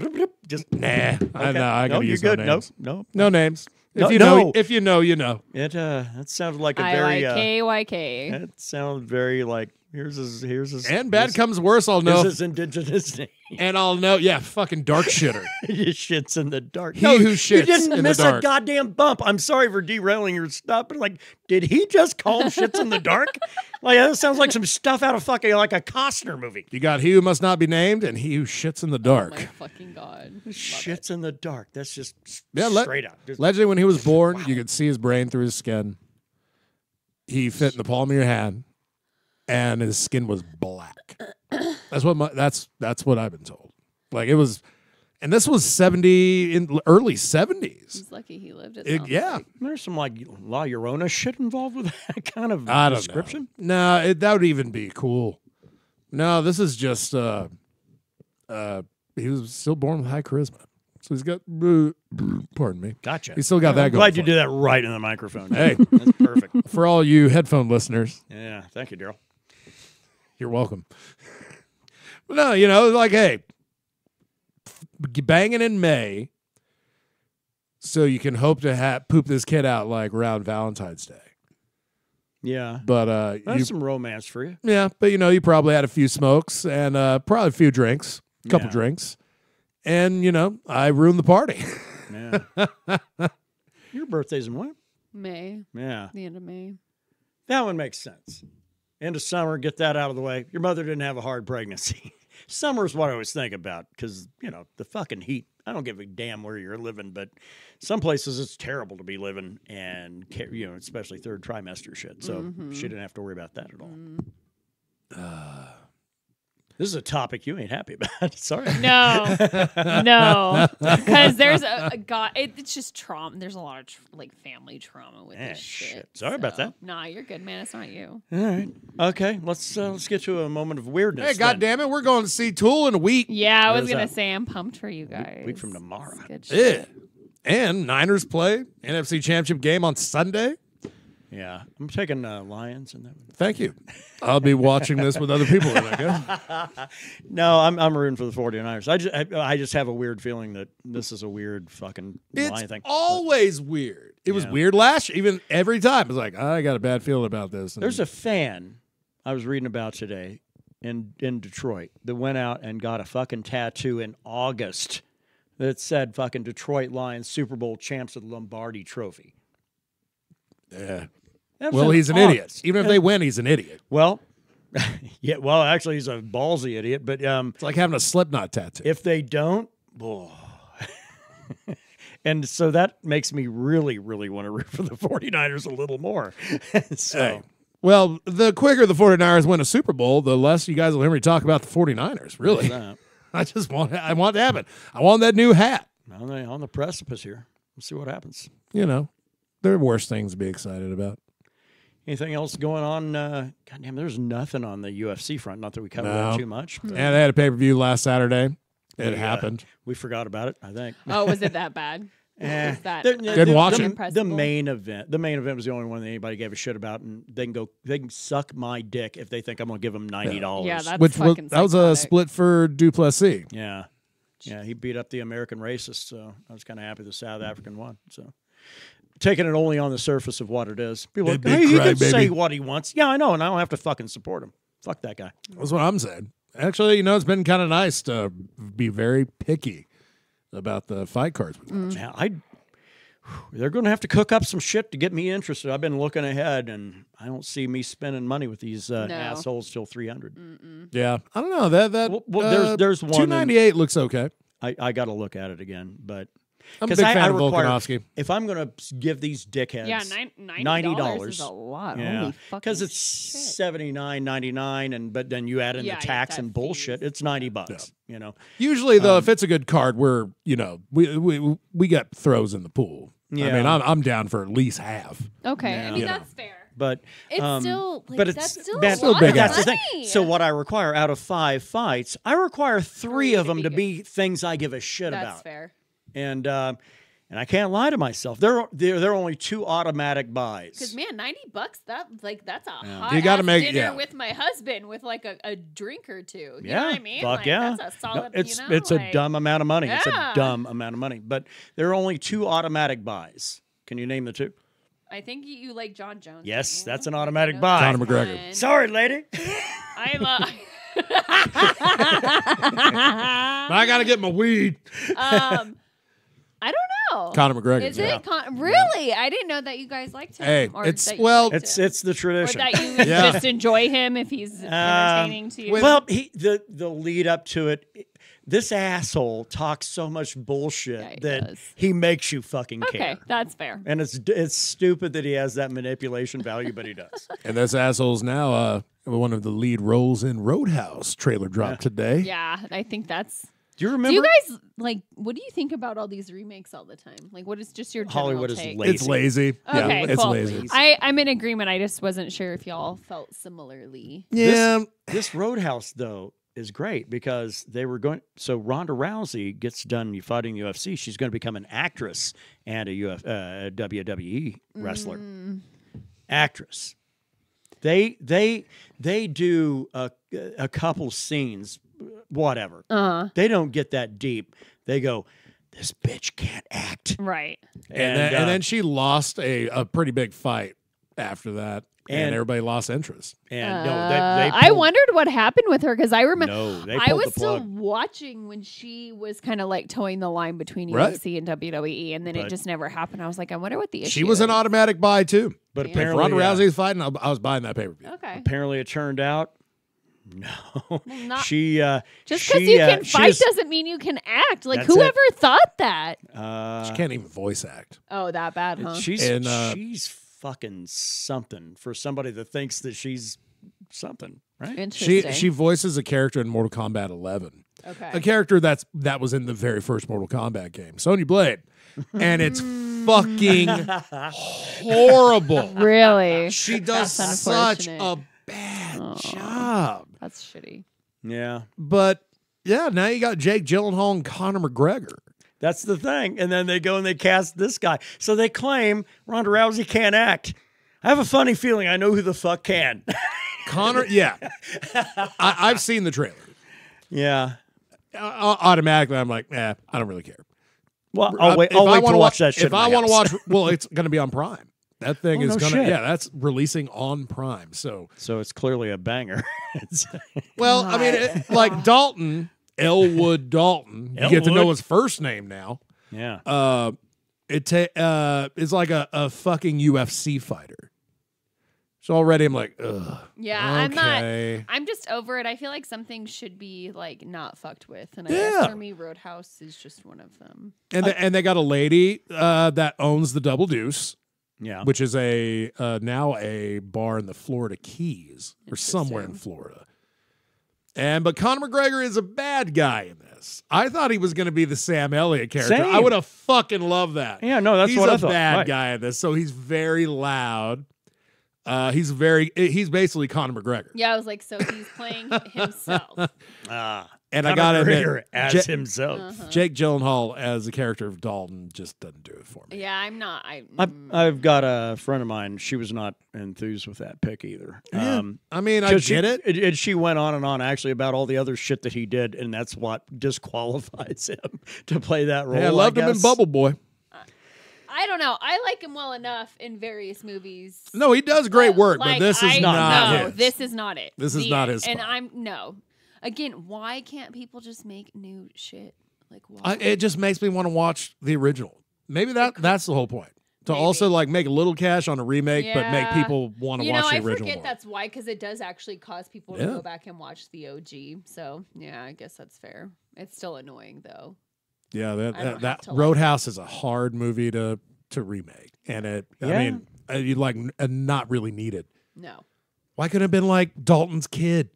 [SPEAKER 3] I know. I
[SPEAKER 1] no,
[SPEAKER 3] gotta
[SPEAKER 1] you're
[SPEAKER 3] use
[SPEAKER 1] good.
[SPEAKER 3] no
[SPEAKER 1] No,
[SPEAKER 3] names.
[SPEAKER 1] no.
[SPEAKER 3] No names.
[SPEAKER 1] No,
[SPEAKER 3] If you
[SPEAKER 1] no.
[SPEAKER 3] know, if you know, you know.
[SPEAKER 1] It that sounded like a very
[SPEAKER 2] IYKYK.
[SPEAKER 1] that sounded very like here's his
[SPEAKER 3] And bad
[SPEAKER 1] his,
[SPEAKER 3] comes worse, I'll know.
[SPEAKER 1] his indigenous name.
[SPEAKER 3] And I'll know. Yeah, fucking dark shitter.
[SPEAKER 1] He shits in the dark.
[SPEAKER 3] He who
[SPEAKER 1] you
[SPEAKER 3] shits
[SPEAKER 1] didn't
[SPEAKER 3] in the
[SPEAKER 1] miss a
[SPEAKER 3] dark.
[SPEAKER 1] goddamn bump. I'm sorry for derailing your stuff, but like, did he just call him shits in the dark? Like that sounds like some stuff out of fucking like a Costner movie.
[SPEAKER 3] You got he who must not be named and he who shits in the
[SPEAKER 2] Oh
[SPEAKER 3] dark.
[SPEAKER 2] my fucking god.
[SPEAKER 1] Shits in the dark. That's just
[SPEAKER 3] Yeah,
[SPEAKER 1] straight up. Just-
[SPEAKER 3] Allegedly, when he was born, you could see his brain through his skin. He fit in the palm of your hand, and his skin was black. That's what I've been told. Like it was, and this was early 70s.
[SPEAKER 2] He's lucky he lived it.
[SPEAKER 3] Yeah,
[SPEAKER 1] There's some like La Llorona shit involved with that kind of
[SPEAKER 3] I don't
[SPEAKER 1] description.
[SPEAKER 3] know. No, that would even be cool. No, this is just he was still born with high charisma. So he's got, pardon me.
[SPEAKER 1] Gotcha.
[SPEAKER 3] He's still got that
[SPEAKER 1] I'm
[SPEAKER 3] going.
[SPEAKER 1] glad
[SPEAKER 3] for
[SPEAKER 1] you did that right in the microphone.
[SPEAKER 3] Hey.
[SPEAKER 1] That's perfect.
[SPEAKER 3] For all you headphone listeners,
[SPEAKER 1] Yeah, thank you, Daryl.
[SPEAKER 3] you're welcome. But no, you know, like, hey, banging in May so you can hope to poop this kid out like around Valentine's Day.
[SPEAKER 1] Yeah.
[SPEAKER 3] But
[SPEAKER 1] That's some romance for you.
[SPEAKER 3] yeah, but you know, you probably had a few smokes and probably a few drinks, a couple
[SPEAKER 1] Yeah.
[SPEAKER 3] drinks. And, you know, I ruined the party.
[SPEAKER 1] Yeah. Your birthday's in when?
[SPEAKER 2] May.
[SPEAKER 1] Yeah.
[SPEAKER 2] The end of May.
[SPEAKER 1] That one makes sense. End of summer, get that out of the way. Your mother didn't have a hard pregnancy. Summer is what I always think about because, you know, the fucking heat. I don't give a damn where you're living, but some places it's terrible to be living and, you know, especially third trimester shit. So she didn't have to worry about that at all. This is a topic you ain't happy about. Sorry.
[SPEAKER 2] No, no, because there's a God. It's just trauma. There's a lot of like family trauma with this shit.
[SPEAKER 1] Sorry about that.
[SPEAKER 2] Nah, you're good, man. It's not you.
[SPEAKER 1] All right. Okay. Let's get to a moment of weirdness.
[SPEAKER 3] Hey, goddammit, it, we're going to see Tool in a week.
[SPEAKER 2] Yeah, I was
[SPEAKER 1] Where's
[SPEAKER 2] gonna
[SPEAKER 1] that?
[SPEAKER 2] say I'm pumped for you guys.
[SPEAKER 1] Week from tomorrow.
[SPEAKER 2] It's good shit.
[SPEAKER 3] Yeah. And Niners play NFC Championship game on Sunday.
[SPEAKER 1] Yeah. I'm taking Lions in that one.
[SPEAKER 3] Thank you. I'll be watching this with other people, I guess.
[SPEAKER 1] No, I'm rooting for the 49ers. I just have a weird feeling that this is a weird fucking Lion
[SPEAKER 3] It's
[SPEAKER 1] thing.
[SPEAKER 3] always weird. It was
[SPEAKER 1] Yeah.
[SPEAKER 3] weird last year, even every time. It's like, I got a bad feeling about this. And
[SPEAKER 1] There's a fan I was reading about today in Detroit that went out and got a fucking tattoo in August that said fucking Detroit Lions Super Bowl champs of the Lombardi Trophy.
[SPEAKER 3] yeah.
[SPEAKER 1] That was
[SPEAKER 3] Well,
[SPEAKER 1] in
[SPEAKER 3] he's an
[SPEAKER 1] August.
[SPEAKER 3] idiot. Even if they win, he's an idiot.
[SPEAKER 1] Well, yeah. Well, actually, he's a ballsy idiot. But
[SPEAKER 3] It's like having a Slipknot tattoo.
[SPEAKER 1] if they don't, oh. And so that makes me really, really want to root for the 49ers a little more. So.
[SPEAKER 3] Hey. Well, the quicker the 49ers win a Super Bowl, the less you guys will hear me talk about the 49ers, really.
[SPEAKER 1] that.
[SPEAKER 3] I want to have it. I want that new hat.
[SPEAKER 1] On the precipice here. We'll see what happens.
[SPEAKER 3] You know, there are worse things to be excited about.
[SPEAKER 1] Anything else going on? Goddamn, there's nothing on the UFC front. Not that we covered that too much. But
[SPEAKER 3] And they had a pay-per-view last Saturday. It happened.
[SPEAKER 1] we forgot about it, I think.
[SPEAKER 2] Oh, was it that bad? Was that
[SPEAKER 3] Didn't watch it.
[SPEAKER 2] unimpressible?
[SPEAKER 1] The main event. The main event was the only one that anybody gave a shit about, and they can suck my dick if they think I'm gonna give them $90.
[SPEAKER 2] Yeah, that's
[SPEAKER 3] Which was,
[SPEAKER 2] fucking
[SPEAKER 3] that was a
[SPEAKER 2] psychotic.
[SPEAKER 3] split for Duplessis.
[SPEAKER 1] yeah. He beat up the American racist, so I was kind of happy the South African won. So taking it only on the surface of what it is. People are like,
[SPEAKER 3] Big
[SPEAKER 1] hey, he
[SPEAKER 3] cry,
[SPEAKER 1] can say
[SPEAKER 3] baby.
[SPEAKER 1] what he wants. Yeah, I know, and I don't have to fucking support him. Fuck that guy.
[SPEAKER 3] That's what I'm saying. Actually, you know, it's been kind of nice to be very picky about the fight cards.
[SPEAKER 1] Yeah, they're going to have to cook up some shit to get me interested. I've been looking ahead, and I don't see me spending money with these assholes till 300.
[SPEAKER 3] Yeah, I don't know that.
[SPEAKER 1] Well, there's one
[SPEAKER 3] 298 looks okay.
[SPEAKER 1] I got to look at it again, but
[SPEAKER 3] I'm a big fan of
[SPEAKER 1] require-
[SPEAKER 3] Volkanovski.
[SPEAKER 1] If I'm going to give these dickheads,
[SPEAKER 2] Yeah, $90 is a lot. Holy fucking
[SPEAKER 1] because it's
[SPEAKER 2] shit.
[SPEAKER 1] $79.99, but then you add in
[SPEAKER 2] Yeah,
[SPEAKER 1] the
[SPEAKER 2] you
[SPEAKER 1] tax
[SPEAKER 2] got
[SPEAKER 1] and bullshit,
[SPEAKER 2] fees.
[SPEAKER 1] it's $90. You know,
[SPEAKER 3] Usually, though, if it's a good card, we're we got throws in the pool.
[SPEAKER 1] Yeah.
[SPEAKER 3] I mean, I'm down for at least half.
[SPEAKER 2] Okay,
[SPEAKER 1] Yeah.
[SPEAKER 2] I mean
[SPEAKER 3] You know.
[SPEAKER 2] that's fair.
[SPEAKER 1] but
[SPEAKER 2] It's still, like,
[SPEAKER 1] but it's
[SPEAKER 2] that's still
[SPEAKER 1] man,
[SPEAKER 2] a lot
[SPEAKER 3] big
[SPEAKER 2] of
[SPEAKER 3] ass.
[SPEAKER 1] that's the
[SPEAKER 2] money.
[SPEAKER 1] thing. So what I require out of 5 fights, I require 3 of
[SPEAKER 2] to
[SPEAKER 1] them
[SPEAKER 2] be
[SPEAKER 1] to
[SPEAKER 2] good.
[SPEAKER 1] be things I give a shit
[SPEAKER 2] That's
[SPEAKER 1] about.
[SPEAKER 2] fair.
[SPEAKER 1] And I can't lie to myself. There are only 2 automatic buys.
[SPEAKER 2] Because man, $90 that's a hot
[SPEAKER 3] You gotta
[SPEAKER 2] ass
[SPEAKER 3] make-
[SPEAKER 2] dinner
[SPEAKER 3] yeah.
[SPEAKER 2] with my husband with like a drink or two. You
[SPEAKER 1] Yeah,
[SPEAKER 2] know what I mean?
[SPEAKER 1] fuck
[SPEAKER 2] Like,
[SPEAKER 1] yeah.
[SPEAKER 2] That's a
[SPEAKER 1] No,
[SPEAKER 2] solid.
[SPEAKER 1] it's a dumb amount of money. It's a
[SPEAKER 2] Yeah.
[SPEAKER 1] dumb amount of money. But there are only 2 automatic buys. Can you name the 2?
[SPEAKER 2] I think you like John Jones.
[SPEAKER 1] Yes,
[SPEAKER 2] don't you?
[SPEAKER 1] that's an automatic
[SPEAKER 2] I know
[SPEAKER 1] buy.
[SPEAKER 2] that's
[SPEAKER 3] Conor McGregor.
[SPEAKER 2] fun.
[SPEAKER 1] Sorry, lady.
[SPEAKER 2] I love.
[SPEAKER 3] I got to get my weed.
[SPEAKER 2] I don't know.
[SPEAKER 3] Conor McGregor.
[SPEAKER 2] Is
[SPEAKER 3] yeah.
[SPEAKER 2] it really? I didn't know that you guys liked him.
[SPEAKER 3] Hey,
[SPEAKER 2] or
[SPEAKER 3] it's-
[SPEAKER 2] that you
[SPEAKER 3] well-
[SPEAKER 2] liked
[SPEAKER 1] It's
[SPEAKER 2] him.
[SPEAKER 1] the
[SPEAKER 2] Or
[SPEAKER 1] tradition.
[SPEAKER 2] that you
[SPEAKER 3] Yeah.
[SPEAKER 2] just enjoy him if he's entertaining to you.
[SPEAKER 1] Well, the lead up to it, this asshole talks so much bullshit
[SPEAKER 2] Yeah, he
[SPEAKER 1] that
[SPEAKER 2] does.
[SPEAKER 1] he makes you fucking
[SPEAKER 2] okay,
[SPEAKER 1] care.
[SPEAKER 2] that's fair.
[SPEAKER 1] And it's stupid that he has that manipulation value, but he does.
[SPEAKER 3] And this asshole's now one of the lead roles in Roadhouse. Trailer dropped today.
[SPEAKER 2] Yeah, I think that's.
[SPEAKER 1] Do you
[SPEAKER 2] Do
[SPEAKER 1] remember?
[SPEAKER 2] you guys like? What do you think about all these remakes all the time? Like, what is just your general
[SPEAKER 1] Hollywood is
[SPEAKER 2] take?
[SPEAKER 1] lazy.
[SPEAKER 3] It's lazy.
[SPEAKER 2] Okay,
[SPEAKER 3] yeah, it's
[SPEAKER 2] cool.
[SPEAKER 3] lazy.
[SPEAKER 2] I'm in agreement. I just wasn't sure if y'all felt similarly.
[SPEAKER 3] Yeah,
[SPEAKER 1] This Roadhouse, though, is great because they were going. So Ronda Rousey gets done fighting UFC. She's going to become an actress and a WWE wrestler. Actress. They do a couple scenes, whatever. They don't get that deep. They go, this bitch can't act.
[SPEAKER 2] Right.
[SPEAKER 3] And then she lost a pretty big fight after that. And everybody lost interest.
[SPEAKER 1] And
[SPEAKER 2] I wondered what happened with her because I remember
[SPEAKER 1] they
[SPEAKER 2] I
[SPEAKER 1] pulled
[SPEAKER 2] was
[SPEAKER 1] the
[SPEAKER 2] still
[SPEAKER 1] plug.
[SPEAKER 2] watching when she was kind of like towing the line between
[SPEAKER 3] Right.
[SPEAKER 2] UFC and WWE, and then it just never happened. I was like, I wonder what the issue.
[SPEAKER 3] She was an automatic buy too.
[SPEAKER 1] But
[SPEAKER 3] If
[SPEAKER 1] apparently,
[SPEAKER 3] Ronda Rousey was fighting, I was buying that pay-per-view.
[SPEAKER 2] Okay.
[SPEAKER 1] apparently it turned out, no.
[SPEAKER 2] Not-
[SPEAKER 1] She
[SPEAKER 2] Just because you can
[SPEAKER 1] she
[SPEAKER 2] fight
[SPEAKER 1] is-
[SPEAKER 2] doesn't mean you can act. Like,
[SPEAKER 1] That's
[SPEAKER 2] whoever thought that?
[SPEAKER 3] She can't even voice act.
[SPEAKER 2] Oh, that bad, huh?
[SPEAKER 1] She's fucking something for somebody that thinks that she's something, right?
[SPEAKER 2] Interesting.
[SPEAKER 3] She voices a character in Mortal Kombat 11.
[SPEAKER 2] Okay.
[SPEAKER 3] A character that was in the very first Mortal Kombat game, Sonya Blade, and it's fucking horrible.
[SPEAKER 2] Really?
[SPEAKER 3] She does
[SPEAKER 2] That's
[SPEAKER 3] such
[SPEAKER 2] unfortunate.
[SPEAKER 3] a bad job.
[SPEAKER 2] That's shitty.
[SPEAKER 1] Yeah.
[SPEAKER 3] But yeah, now you got Jake Gyllenhaal and Conor McGregor.
[SPEAKER 1] That's the thing. And then they go and they cast this guy. So they claim Ronda Rousey can't act. I have a funny feeling I know who the fuck can.
[SPEAKER 3] Conor, yeah, I've seen the trailer.
[SPEAKER 1] Yeah.
[SPEAKER 3] Automatically, I'm like, I don't really care.
[SPEAKER 1] Well, I'll wait to watch that shit.
[SPEAKER 3] If I want to watch, well, it's going to be on Prime. That thing
[SPEAKER 1] Oh,
[SPEAKER 3] is
[SPEAKER 1] no
[SPEAKER 3] going to,
[SPEAKER 1] shit.
[SPEAKER 3] yeah, that's releasing on Prime. So
[SPEAKER 1] it's clearly a banger.
[SPEAKER 3] well, I mean, like Dalton, Elwood Dalton, you get to know
[SPEAKER 1] Elwood.
[SPEAKER 3] his first name now.
[SPEAKER 1] Yeah.
[SPEAKER 3] It's like a fucking UFC fighter. So already I'm like, ugh.
[SPEAKER 2] Yeah,
[SPEAKER 3] okay.
[SPEAKER 2] I'm just over it. I feel like something should be like not fucked with, and I
[SPEAKER 3] Yeah.
[SPEAKER 2] guess for me, Roadhouse is just one of them.
[SPEAKER 3] And they got a lady that owns the Double Deuce,
[SPEAKER 1] Yeah.
[SPEAKER 3] which is now a bar in the Florida Keys or somewhere in Florida. But Conor McGregor is a bad guy in this. I thought he was going to be the Sam Elliott character.
[SPEAKER 1] Same.
[SPEAKER 3] I would have fucking loved that.
[SPEAKER 1] Yeah, no, that's
[SPEAKER 3] he's
[SPEAKER 1] what I
[SPEAKER 3] a
[SPEAKER 1] thought.
[SPEAKER 3] bad
[SPEAKER 1] Right.
[SPEAKER 3] guy in this, so he's very loud. He's basically Conor McGregor.
[SPEAKER 2] Yeah, I was like, so he's playing himself.
[SPEAKER 3] And I got
[SPEAKER 1] McGregor
[SPEAKER 3] admit,
[SPEAKER 1] as himself.
[SPEAKER 3] Jake Gyllenhaal as the character of Dalton just doesn't do it for me.
[SPEAKER 2] Yeah, I'm not.
[SPEAKER 1] I've got a friend of mine. She was not enthused with that pick either.
[SPEAKER 3] I mean, I
[SPEAKER 1] 'cause
[SPEAKER 3] get it.
[SPEAKER 1] And she went on and on actually about all the other shit that he did, and that's what disqualifies him to play that role.
[SPEAKER 3] Hey, I loved him in
[SPEAKER 1] guess.
[SPEAKER 3] Bubble Boy.
[SPEAKER 2] I don't know. I like him well enough in various movies.
[SPEAKER 3] No, he does great work,
[SPEAKER 2] Like,
[SPEAKER 3] but this is not
[SPEAKER 2] No,
[SPEAKER 3] his.
[SPEAKER 2] this is not it.
[SPEAKER 3] This is
[SPEAKER 2] The
[SPEAKER 3] not
[SPEAKER 2] end.
[SPEAKER 3] his
[SPEAKER 2] And
[SPEAKER 3] spot.
[SPEAKER 2] no. Again, why can't people just make new shit? Like why?
[SPEAKER 3] It just makes me want to watch the original. Maybe that's the whole point. To also like make a little cash on a remake, but make
[SPEAKER 2] Yeah.
[SPEAKER 3] people want to watch the
[SPEAKER 2] I
[SPEAKER 3] original
[SPEAKER 2] forget
[SPEAKER 3] more.
[SPEAKER 2] that's why, because it does actually cause people to
[SPEAKER 3] Yeah.
[SPEAKER 2] go back and watch the OG. So yeah, I guess that's fair. It's still annoying though.
[SPEAKER 3] Yeah,
[SPEAKER 2] I don't have
[SPEAKER 3] that
[SPEAKER 2] to like
[SPEAKER 3] Roadhouse is a hard movie to remake, and I mean, you like not really needed.
[SPEAKER 2] No.
[SPEAKER 3] Why couldn't it have been like Dalton's kid,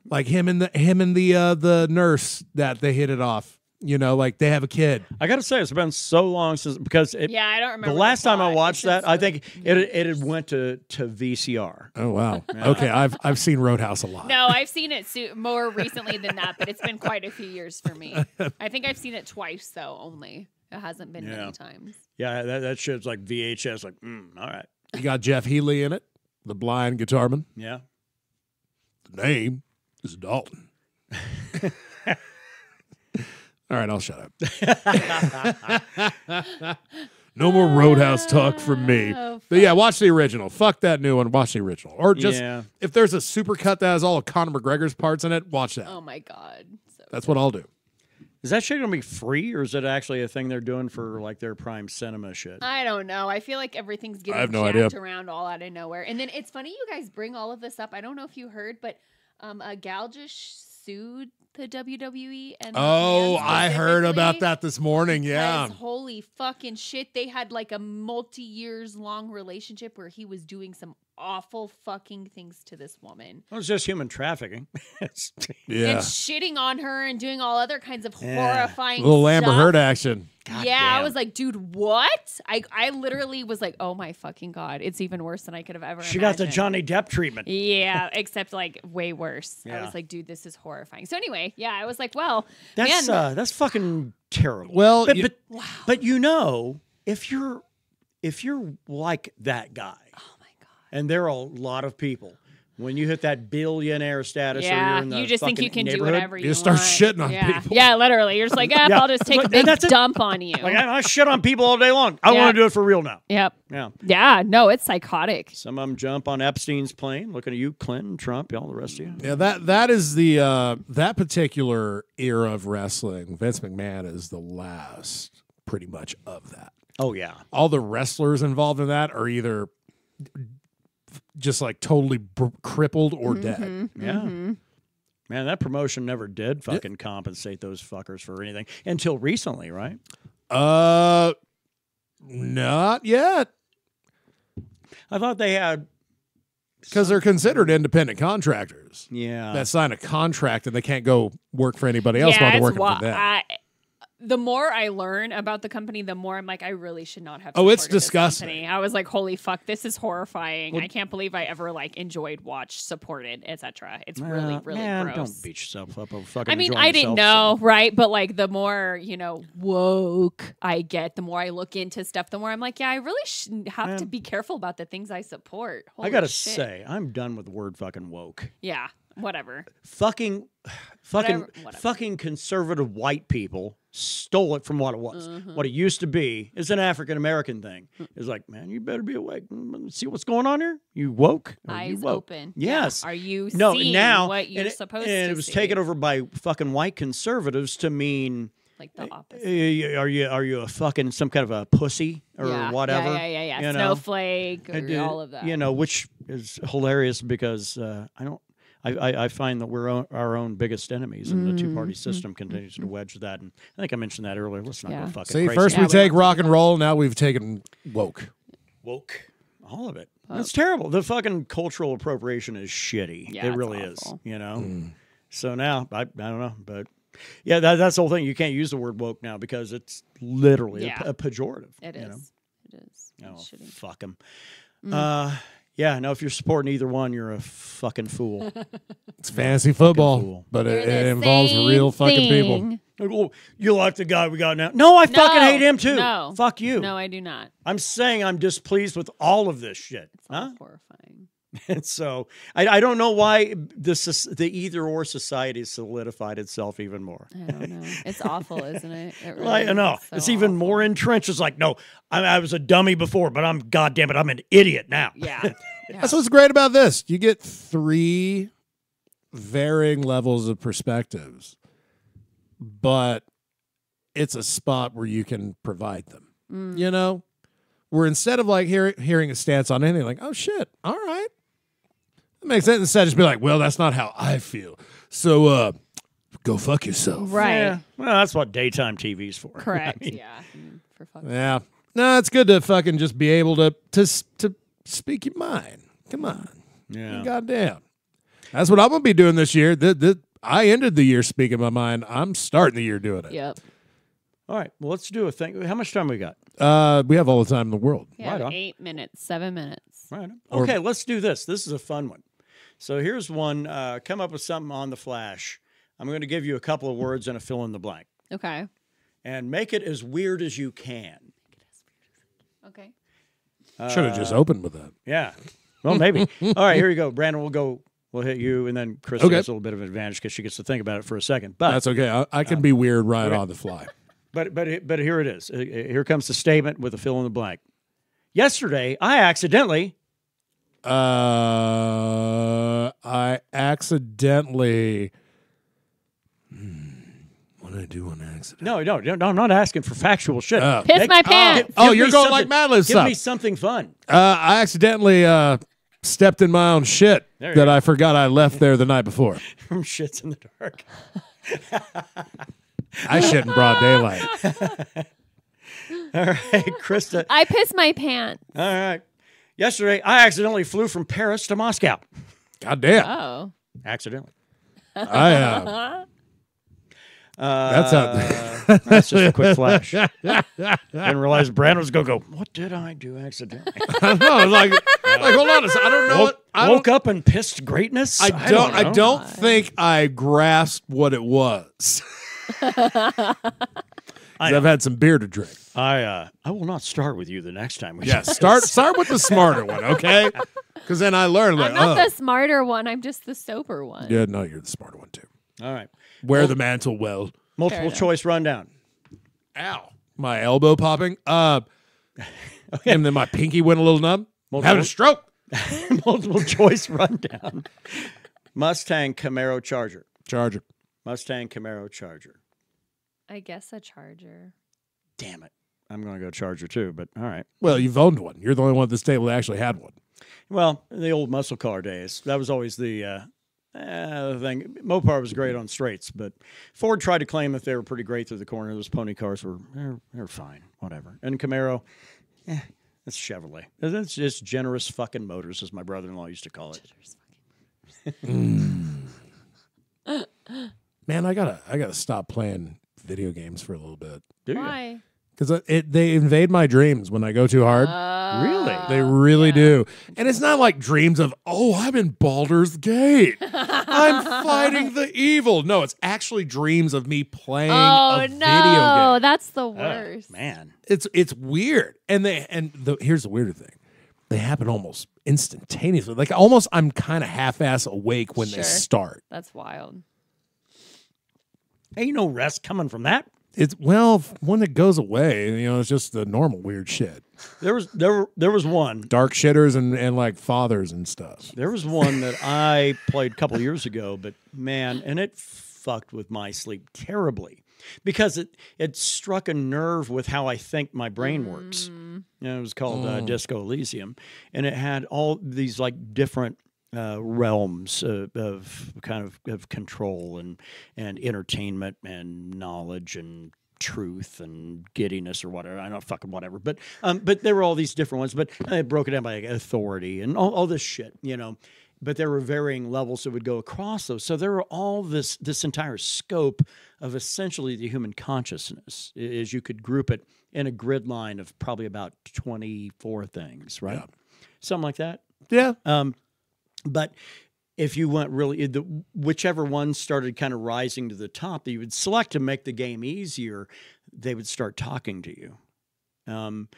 [SPEAKER 3] like him and the nurse that they hit it off? You know, like they have a kid.
[SPEAKER 1] I got to say, it's been so long since because
[SPEAKER 2] Yeah, I don't remember.
[SPEAKER 1] the last time I
[SPEAKER 2] plot.
[SPEAKER 1] watched
[SPEAKER 2] It's
[SPEAKER 1] that,
[SPEAKER 2] just
[SPEAKER 1] I
[SPEAKER 2] so-
[SPEAKER 1] think it had went to VCR.
[SPEAKER 3] Oh wow. Okay, I've seen Roadhouse a lot.
[SPEAKER 2] No, I've seen it more recently than that, but it's been quite a few years for me. I think I've seen it twice though, only. It hasn't been many times.
[SPEAKER 1] Yeah, that shit's like VHS. Like, all right,
[SPEAKER 3] You got Jeff Healey in it, the blind guitarman.
[SPEAKER 1] yeah.
[SPEAKER 3] The name is Dalton. All right, I'll shut up. No more Roadhouse talk from me.
[SPEAKER 2] Oh,
[SPEAKER 3] But yeah, watch the original. Fuck that new one. Watch the original. Or just
[SPEAKER 1] Yeah.
[SPEAKER 3] if there's a super cut that has all of Conor McGregor's parts in it, watch that.
[SPEAKER 2] Oh my god. So
[SPEAKER 3] That's what I'll do.
[SPEAKER 1] Is that shit gonna be free, or is it actually a thing they're doing for like their Prime Cinema shit?
[SPEAKER 2] I don't know. I feel like everything's getting
[SPEAKER 3] I have no
[SPEAKER 2] jacked
[SPEAKER 3] idea.
[SPEAKER 2] around all out of nowhere. And then it's funny you guys bring all of this up. I don't know if you heard, but a gal just sued the WWE and
[SPEAKER 3] Oh,
[SPEAKER 2] fans
[SPEAKER 3] I heard about
[SPEAKER 2] specifically
[SPEAKER 3] that this morning. Yeah.
[SPEAKER 2] because holy fucking shit, they had like a multi-years long relationship where he was doing some awful fucking things to this woman.
[SPEAKER 1] Well, it's just human trafficking.
[SPEAKER 3] Yeah.
[SPEAKER 2] And shitting on her and doing all other kinds of horrifying
[SPEAKER 3] Little Amber
[SPEAKER 2] stuff.
[SPEAKER 3] Heard action.
[SPEAKER 2] Yeah, I
[SPEAKER 1] damn.
[SPEAKER 2] was like, dude, what? I literally was like, oh my fucking God. It's even worse than I could have ever
[SPEAKER 1] She got the
[SPEAKER 2] imagined.
[SPEAKER 1] Johnny Depp treatment.
[SPEAKER 2] Yeah, except like way worse. I
[SPEAKER 1] Yeah.
[SPEAKER 2] was like, dude, this is horrifying. So anyway, yeah, I was like, well,
[SPEAKER 1] That's
[SPEAKER 2] man,
[SPEAKER 1] that's fucking terrible.
[SPEAKER 3] Well,
[SPEAKER 1] but you know, if you're like that guy,
[SPEAKER 2] oh my God.
[SPEAKER 1] and there are a lot of people. When you hit that billionaire status, or you're
[SPEAKER 2] Yeah,
[SPEAKER 1] in the
[SPEAKER 2] you just think you
[SPEAKER 1] fucking
[SPEAKER 2] can do
[SPEAKER 1] neighborhood,
[SPEAKER 2] whatever you
[SPEAKER 3] You start
[SPEAKER 2] want.
[SPEAKER 3] shitting on
[SPEAKER 2] yeah.
[SPEAKER 3] people.
[SPEAKER 2] Yeah, literally. You're just like,
[SPEAKER 1] Yeah.
[SPEAKER 2] I'll just take a
[SPEAKER 1] And
[SPEAKER 2] big
[SPEAKER 1] that's it.
[SPEAKER 2] dump on you.
[SPEAKER 1] Like I shit on people all day long. I
[SPEAKER 2] Yeah.
[SPEAKER 1] want to do it for real now.
[SPEAKER 2] Yep.
[SPEAKER 1] Yeah.
[SPEAKER 2] Yeah, no, it's psychotic.
[SPEAKER 1] Some of them jump on Epstein's plane, looking at you, Clinton, Trump, all the rest of you.
[SPEAKER 3] Yeah, that is the that particular era of wrestling. Vince McMahon is the last, pretty much, of that.
[SPEAKER 1] Oh yeah.
[SPEAKER 3] All the wrestlers involved in that are either just like totally crippled or dead.
[SPEAKER 1] Yeah. Man, that promotion never did fucking compensate those fuckers for anything until recently, right?
[SPEAKER 3] Not yet,
[SPEAKER 1] I thought they had.
[SPEAKER 3] because they're considered independent contractors
[SPEAKER 1] Yeah.
[SPEAKER 3] that sign a contract and they can't go work for anybody else while they're working for them.
[SPEAKER 2] The more I learn about the company, the more I'm like, I really should not have.
[SPEAKER 3] Oh, it's
[SPEAKER 2] supported this
[SPEAKER 3] disgusting.
[SPEAKER 2] company. I was like, holy fuck, this is horrifying. I can't believe I ever like enjoyed, watched, supported, etc. It's really, really
[SPEAKER 1] man,
[SPEAKER 2] gross.
[SPEAKER 1] don't beat yourself up over fucking.
[SPEAKER 2] I mean,
[SPEAKER 1] enjoying
[SPEAKER 2] I didn't
[SPEAKER 1] yourself,
[SPEAKER 2] know, right? But like, the more woke I get, the more I look into stuff, the more I'm like, yeah, I really have to be careful about the things I support.
[SPEAKER 1] I gotta
[SPEAKER 2] shit.
[SPEAKER 1] say, I'm done with the word fucking woke.
[SPEAKER 2] Yeah, whatever.
[SPEAKER 1] Fucking
[SPEAKER 2] Whatever.
[SPEAKER 1] fucking conservative white people stole it from what it was. What it used to be is an African American thing. It's like, man, you better be awake. See what's going on here? You woke? Are you
[SPEAKER 2] Eyes
[SPEAKER 1] woke?
[SPEAKER 2] open.
[SPEAKER 1] Yes.
[SPEAKER 2] Yeah. Are you
[SPEAKER 1] No,
[SPEAKER 2] seeing
[SPEAKER 1] now
[SPEAKER 2] what you're
[SPEAKER 1] and
[SPEAKER 2] supposed
[SPEAKER 1] and
[SPEAKER 2] to
[SPEAKER 1] it was
[SPEAKER 2] see?
[SPEAKER 1] taken over by fucking white conservatives to mean
[SPEAKER 2] Like the opposite.
[SPEAKER 1] are you a fucking some kind of a pussy or
[SPEAKER 2] Yeah.
[SPEAKER 1] whatever?
[SPEAKER 2] Yeah.
[SPEAKER 1] You know?
[SPEAKER 2] Snowflake or all of that.
[SPEAKER 1] You know, which is hilarious because I find that we're our own biggest enemies, and the two-party system continues to wedge that. And I think I mentioned that earlier. Let's not go fucking
[SPEAKER 3] See,
[SPEAKER 1] crazy.
[SPEAKER 3] first we take rock and roll, now we've taken woke.
[SPEAKER 1] Woke, all of it. It's terrible. The fucking cultural appropriation is shitty.
[SPEAKER 2] Yeah,
[SPEAKER 1] it
[SPEAKER 2] it's
[SPEAKER 1] really
[SPEAKER 2] awful.
[SPEAKER 1] is. You know. So now I don't know, but yeah, that's the whole thing. You can't use the word woke now because it's literally a pejorative.
[SPEAKER 2] It
[SPEAKER 1] you
[SPEAKER 2] is.
[SPEAKER 1] know?
[SPEAKER 2] It is.
[SPEAKER 1] Oh,
[SPEAKER 2] It's shitty.
[SPEAKER 1] fuck them. Yeah, no, if you're supporting either one, you're a fucking fool.
[SPEAKER 3] It's fantasy football,
[SPEAKER 1] fool.
[SPEAKER 3] but
[SPEAKER 2] They're
[SPEAKER 3] it
[SPEAKER 2] the
[SPEAKER 3] involves
[SPEAKER 2] same
[SPEAKER 3] real fucking people.
[SPEAKER 2] thing.
[SPEAKER 1] Like, oh, you like the guy we got now? No, I fucking hate him too.
[SPEAKER 2] No.
[SPEAKER 1] Fuck you.
[SPEAKER 2] No, I do not.
[SPEAKER 1] I'm saying I'm displeased with all of this shit.
[SPEAKER 2] It's all horrifying.
[SPEAKER 1] And so I don't know why the either or society has solidified itself even more.
[SPEAKER 2] I don't know. It's awful, isn't it? It really
[SPEAKER 1] I know.
[SPEAKER 2] is so
[SPEAKER 1] It's even
[SPEAKER 2] awful.
[SPEAKER 1] more entrenched. It's like, no, I was a dummy before, but I'm goddamn it, I'm an idiot now.
[SPEAKER 2] Yeah.
[SPEAKER 3] That's what's great about this. You get 3 varying levels of perspectives, but it's a spot where you can provide them. You know? Where instead of like hearing a stance on anything, like, oh shit, all right. That makes sense. Instead, just be like, well, that's not how I feel. So go fuck yourself.
[SPEAKER 2] Right.
[SPEAKER 1] Yeah. Well, that's what daytime TV's for.
[SPEAKER 2] Correct.
[SPEAKER 1] I mean,
[SPEAKER 2] Yeah. For fuck's
[SPEAKER 3] Yeah. No, it's good to fucking just be able to speak your mind. Come on.
[SPEAKER 1] Yeah.
[SPEAKER 3] Goddamn. That's what I'm going to be doing this year. I ended the year speaking my mind. I'm starting the year doing it.
[SPEAKER 2] Yep.
[SPEAKER 1] All right. Well, let's do a thing. How much time we got?
[SPEAKER 3] We have all the time in the world.
[SPEAKER 2] Yeah.
[SPEAKER 1] Right on.
[SPEAKER 2] 8 minutes, 7 minutes.
[SPEAKER 1] Right. Okay, let's do this. This is a fun one. So here's one. Come up with something on the flash. I'm going to give you a couple of words and a fill in the blank.
[SPEAKER 2] Okay.
[SPEAKER 1] And make it as weird as you can.
[SPEAKER 2] Okay.
[SPEAKER 3] Should have just opened with that.
[SPEAKER 1] Yeah. Well, maybe. All right, here you go. Brandon, we'll hit you, and then Krista
[SPEAKER 3] Okay.
[SPEAKER 1] gets a little bit of an advantage because she gets to think about it for a second. But
[SPEAKER 3] That's okay. I can be weird right on the fly.
[SPEAKER 1] But here it is. Here comes the statement with a fill in the blank. Yesterday, I accidentally.
[SPEAKER 3] I accidentally. What did I do on accident?
[SPEAKER 1] No, I'm not asking for factual shit.
[SPEAKER 2] Piss my pants.
[SPEAKER 3] You're
[SPEAKER 1] me
[SPEAKER 3] going like
[SPEAKER 1] something-
[SPEAKER 3] Mad Libs
[SPEAKER 1] Give
[SPEAKER 3] stuff.
[SPEAKER 1] me something fun.
[SPEAKER 3] I accidentally stepped in my own shit
[SPEAKER 1] There you
[SPEAKER 3] that
[SPEAKER 1] go.
[SPEAKER 3] I forgot I left there the night before.
[SPEAKER 1] From shits in the dark.
[SPEAKER 3] I shit in broad daylight.
[SPEAKER 1] All right, Krista.
[SPEAKER 2] I piss my pants.
[SPEAKER 1] All right. Yesterday, I accidentally flew from Paris to Moscow.
[SPEAKER 3] God damn.
[SPEAKER 2] Oh.
[SPEAKER 1] Accidentally.
[SPEAKER 3] I that's how.
[SPEAKER 1] That's just a quick flash. Didn't realize Brent was going to go, what did I do accidentally?
[SPEAKER 3] I know. Like hold on a second. I don't know.
[SPEAKER 1] Woke up and pissed greatness?
[SPEAKER 3] I don't think I grasped what it was. I've had some beer to drink.
[SPEAKER 1] I will not start with you the next time.
[SPEAKER 3] Start with the smarter one, okay? Because then I learned.
[SPEAKER 2] I'm not the smarter one. I'm just the sober one.
[SPEAKER 3] Yeah, no, you're the smarter one too.
[SPEAKER 1] All right.
[SPEAKER 3] Wear the mantle well.
[SPEAKER 1] Multiple choice rundown.
[SPEAKER 3] Ow. My elbow popping. And then my pinky went a little numb. Having a stroke.
[SPEAKER 1] Multiple choice rundown. Mustang Camaro Charger. Mustang Camaro Charger.
[SPEAKER 2] I guess a Charger.
[SPEAKER 1] Damn it. I'm going to go Charger too, but all right.
[SPEAKER 3] Well, you've owned one. You're the only one at this table that actually had one.
[SPEAKER 1] Well, the old muscle car days. That was always the thing. Mopar was great on straights, but Ford tried to claim that they were pretty great through the corner. Those pony cars they're fine, whatever. And Camaro, it's Chevrolet. It's just generous fucking motors, as my brother-in-law used to call it.
[SPEAKER 3] Man, I gotta stop playing video games for a little bit.
[SPEAKER 2] Why?
[SPEAKER 3] Because they invade my dreams when I go too hard.
[SPEAKER 1] Really?
[SPEAKER 3] They really do. And it's not like dreams of, I'm in Baldur's Gate. I'm fighting the evil. No, it's actually dreams of me playing a video game.
[SPEAKER 2] That's the worst.
[SPEAKER 1] Man.
[SPEAKER 3] It's weird. Here's the weirder thing. They happen almost instantaneously. Like almost I'm kind of half-ass awake when they start.
[SPEAKER 2] That's wild.
[SPEAKER 1] Ain't no rest coming from that.
[SPEAKER 3] When it goes away, it's just the normal weird shit.
[SPEAKER 1] There was one
[SPEAKER 3] dark shitters and like fathers and stuff.
[SPEAKER 1] There was one that I played a couple of years ago, but man, and it fucked with my sleep terribly because it struck a nerve with how I think my brain works. It was called Disco Elysium, and it had all these like different realms of kind of control and entertainment and knowledge and truth and giddiness or whatever. I don't fucking whatever. But there were all these different ones. But I broke it down by authority and all this shit, But there were varying levels that would go across those. So there were all this entire scope of essentially the human consciousness, as you could group it in a grid line of probably about 24 things, right? Yeah. Something like that.
[SPEAKER 3] Yeah.
[SPEAKER 1] But if you went really, whichever one started kind of rising to the top that you would select to make the game easier, they would start talking to you. And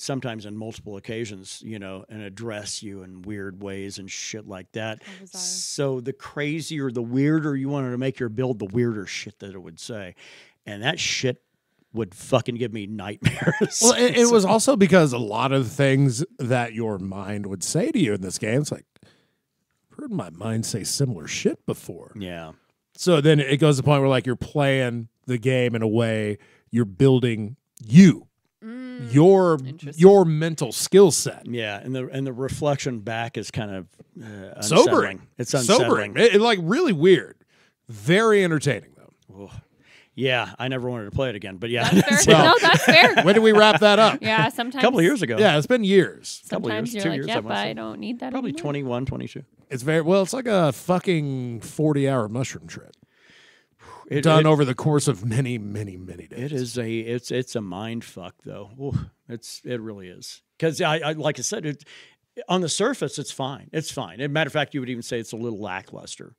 [SPEAKER 1] sometimes on multiple occasions, and address you in weird ways and shit like that. So the crazier, the weirder you wanted to make your build, the weirder shit that it would say. And that shit would fucking give me nightmares.
[SPEAKER 3] Well, it was also because a lot of things that your mind would say to you in this game, it's like, I've heard my mind say similar shit before.
[SPEAKER 1] Yeah.
[SPEAKER 3] So then it goes to the point where like you're playing the game in a way you're building your mental skill set.
[SPEAKER 1] Yeah, and the reflection back is kind of unsettling.
[SPEAKER 3] Sobering.
[SPEAKER 1] It's unsettling.
[SPEAKER 3] It like really weird. Very entertaining though.
[SPEAKER 1] Ugh. Yeah, I never wanted to play it again, but yeah.
[SPEAKER 2] That's fair. No, that's fair.
[SPEAKER 3] When did we wrap that up?
[SPEAKER 2] Yeah, sometimes.
[SPEAKER 1] A couple of years ago.
[SPEAKER 3] Yeah, it's been years.
[SPEAKER 2] Sometimes you're
[SPEAKER 1] 2
[SPEAKER 2] like,
[SPEAKER 1] years,
[SPEAKER 2] yep, I don't need that
[SPEAKER 1] 21, 22.
[SPEAKER 3] It's it's like a fucking 40-hour mushroom trip. Done over the course of many, many, many days.
[SPEAKER 1] It's a mind fuck though. Ooh, it really is. Because I like I said, on the surface it's fine. It's fine. As a matter of fact, you would even say it's a little lackluster.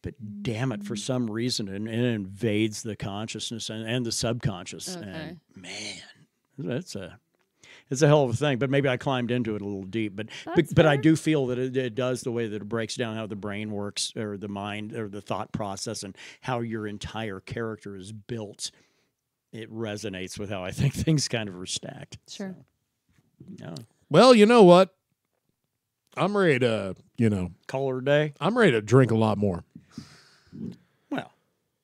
[SPEAKER 1] But damn it, for some reason, it invades the consciousness and the subconscious.
[SPEAKER 2] Okay.
[SPEAKER 1] And man, it's a hell of a thing. But maybe I climbed into it a little deep. But I do feel that it does the way that it breaks down how the brain works, or the mind, or the thought process, and how your entire character is built. It resonates with how I think things kind of are stacked.
[SPEAKER 2] Sure.
[SPEAKER 1] So, yeah.
[SPEAKER 3] Well, you know what? I'm ready to,
[SPEAKER 1] Call it a day.
[SPEAKER 3] I'm ready to drink a lot more.
[SPEAKER 1] Well,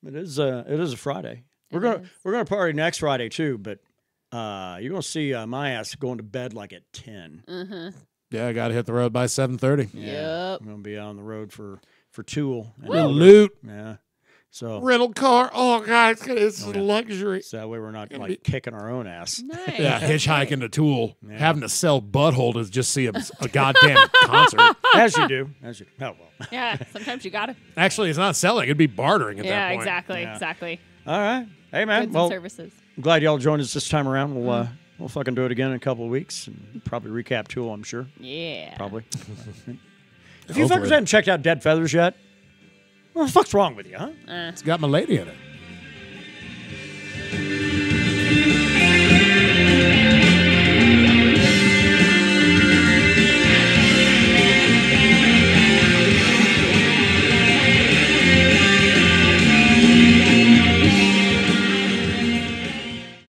[SPEAKER 1] it is a Friday. We're gonna party next Friday too, but you're gonna see my ass going to bed like at 10.
[SPEAKER 2] Mm-hmm.
[SPEAKER 3] Yeah, I got to hit the road by 7:30.
[SPEAKER 1] Yeah,
[SPEAKER 2] Yep.
[SPEAKER 1] I'm gonna be on the road for Tool.
[SPEAKER 3] Little loot.
[SPEAKER 1] Yeah, So
[SPEAKER 3] Rental car. Oh, God, it's luxury.
[SPEAKER 1] so that way we're not like kicking our own ass.
[SPEAKER 2] Nice.
[SPEAKER 3] Yeah, hitchhiking to Tool. Having to sell butthole to just see a goddamn concert.
[SPEAKER 1] As you do. Oh, well.
[SPEAKER 2] Yeah, sometimes you gotta.
[SPEAKER 3] Actually, it's not selling. It'd be bartering at that point.
[SPEAKER 2] Exactly.
[SPEAKER 1] All right. Hey, man.
[SPEAKER 2] Goods
[SPEAKER 1] Well,
[SPEAKER 2] and services.
[SPEAKER 1] I'm glad y'all joined us this time around. We'll fucking do it again in a couple of weeks and probably recap Tool, I'm sure.
[SPEAKER 2] Yeah.
[SPEAKER 1] Probably. If you
[SPEAKER 3] Hopefully.
[SPEAKER 1] fuckers haven't checked out Dead Feathers yet, what the fuck's wrong with you, huh?
[SPEAKER 3] It's got my lady in it.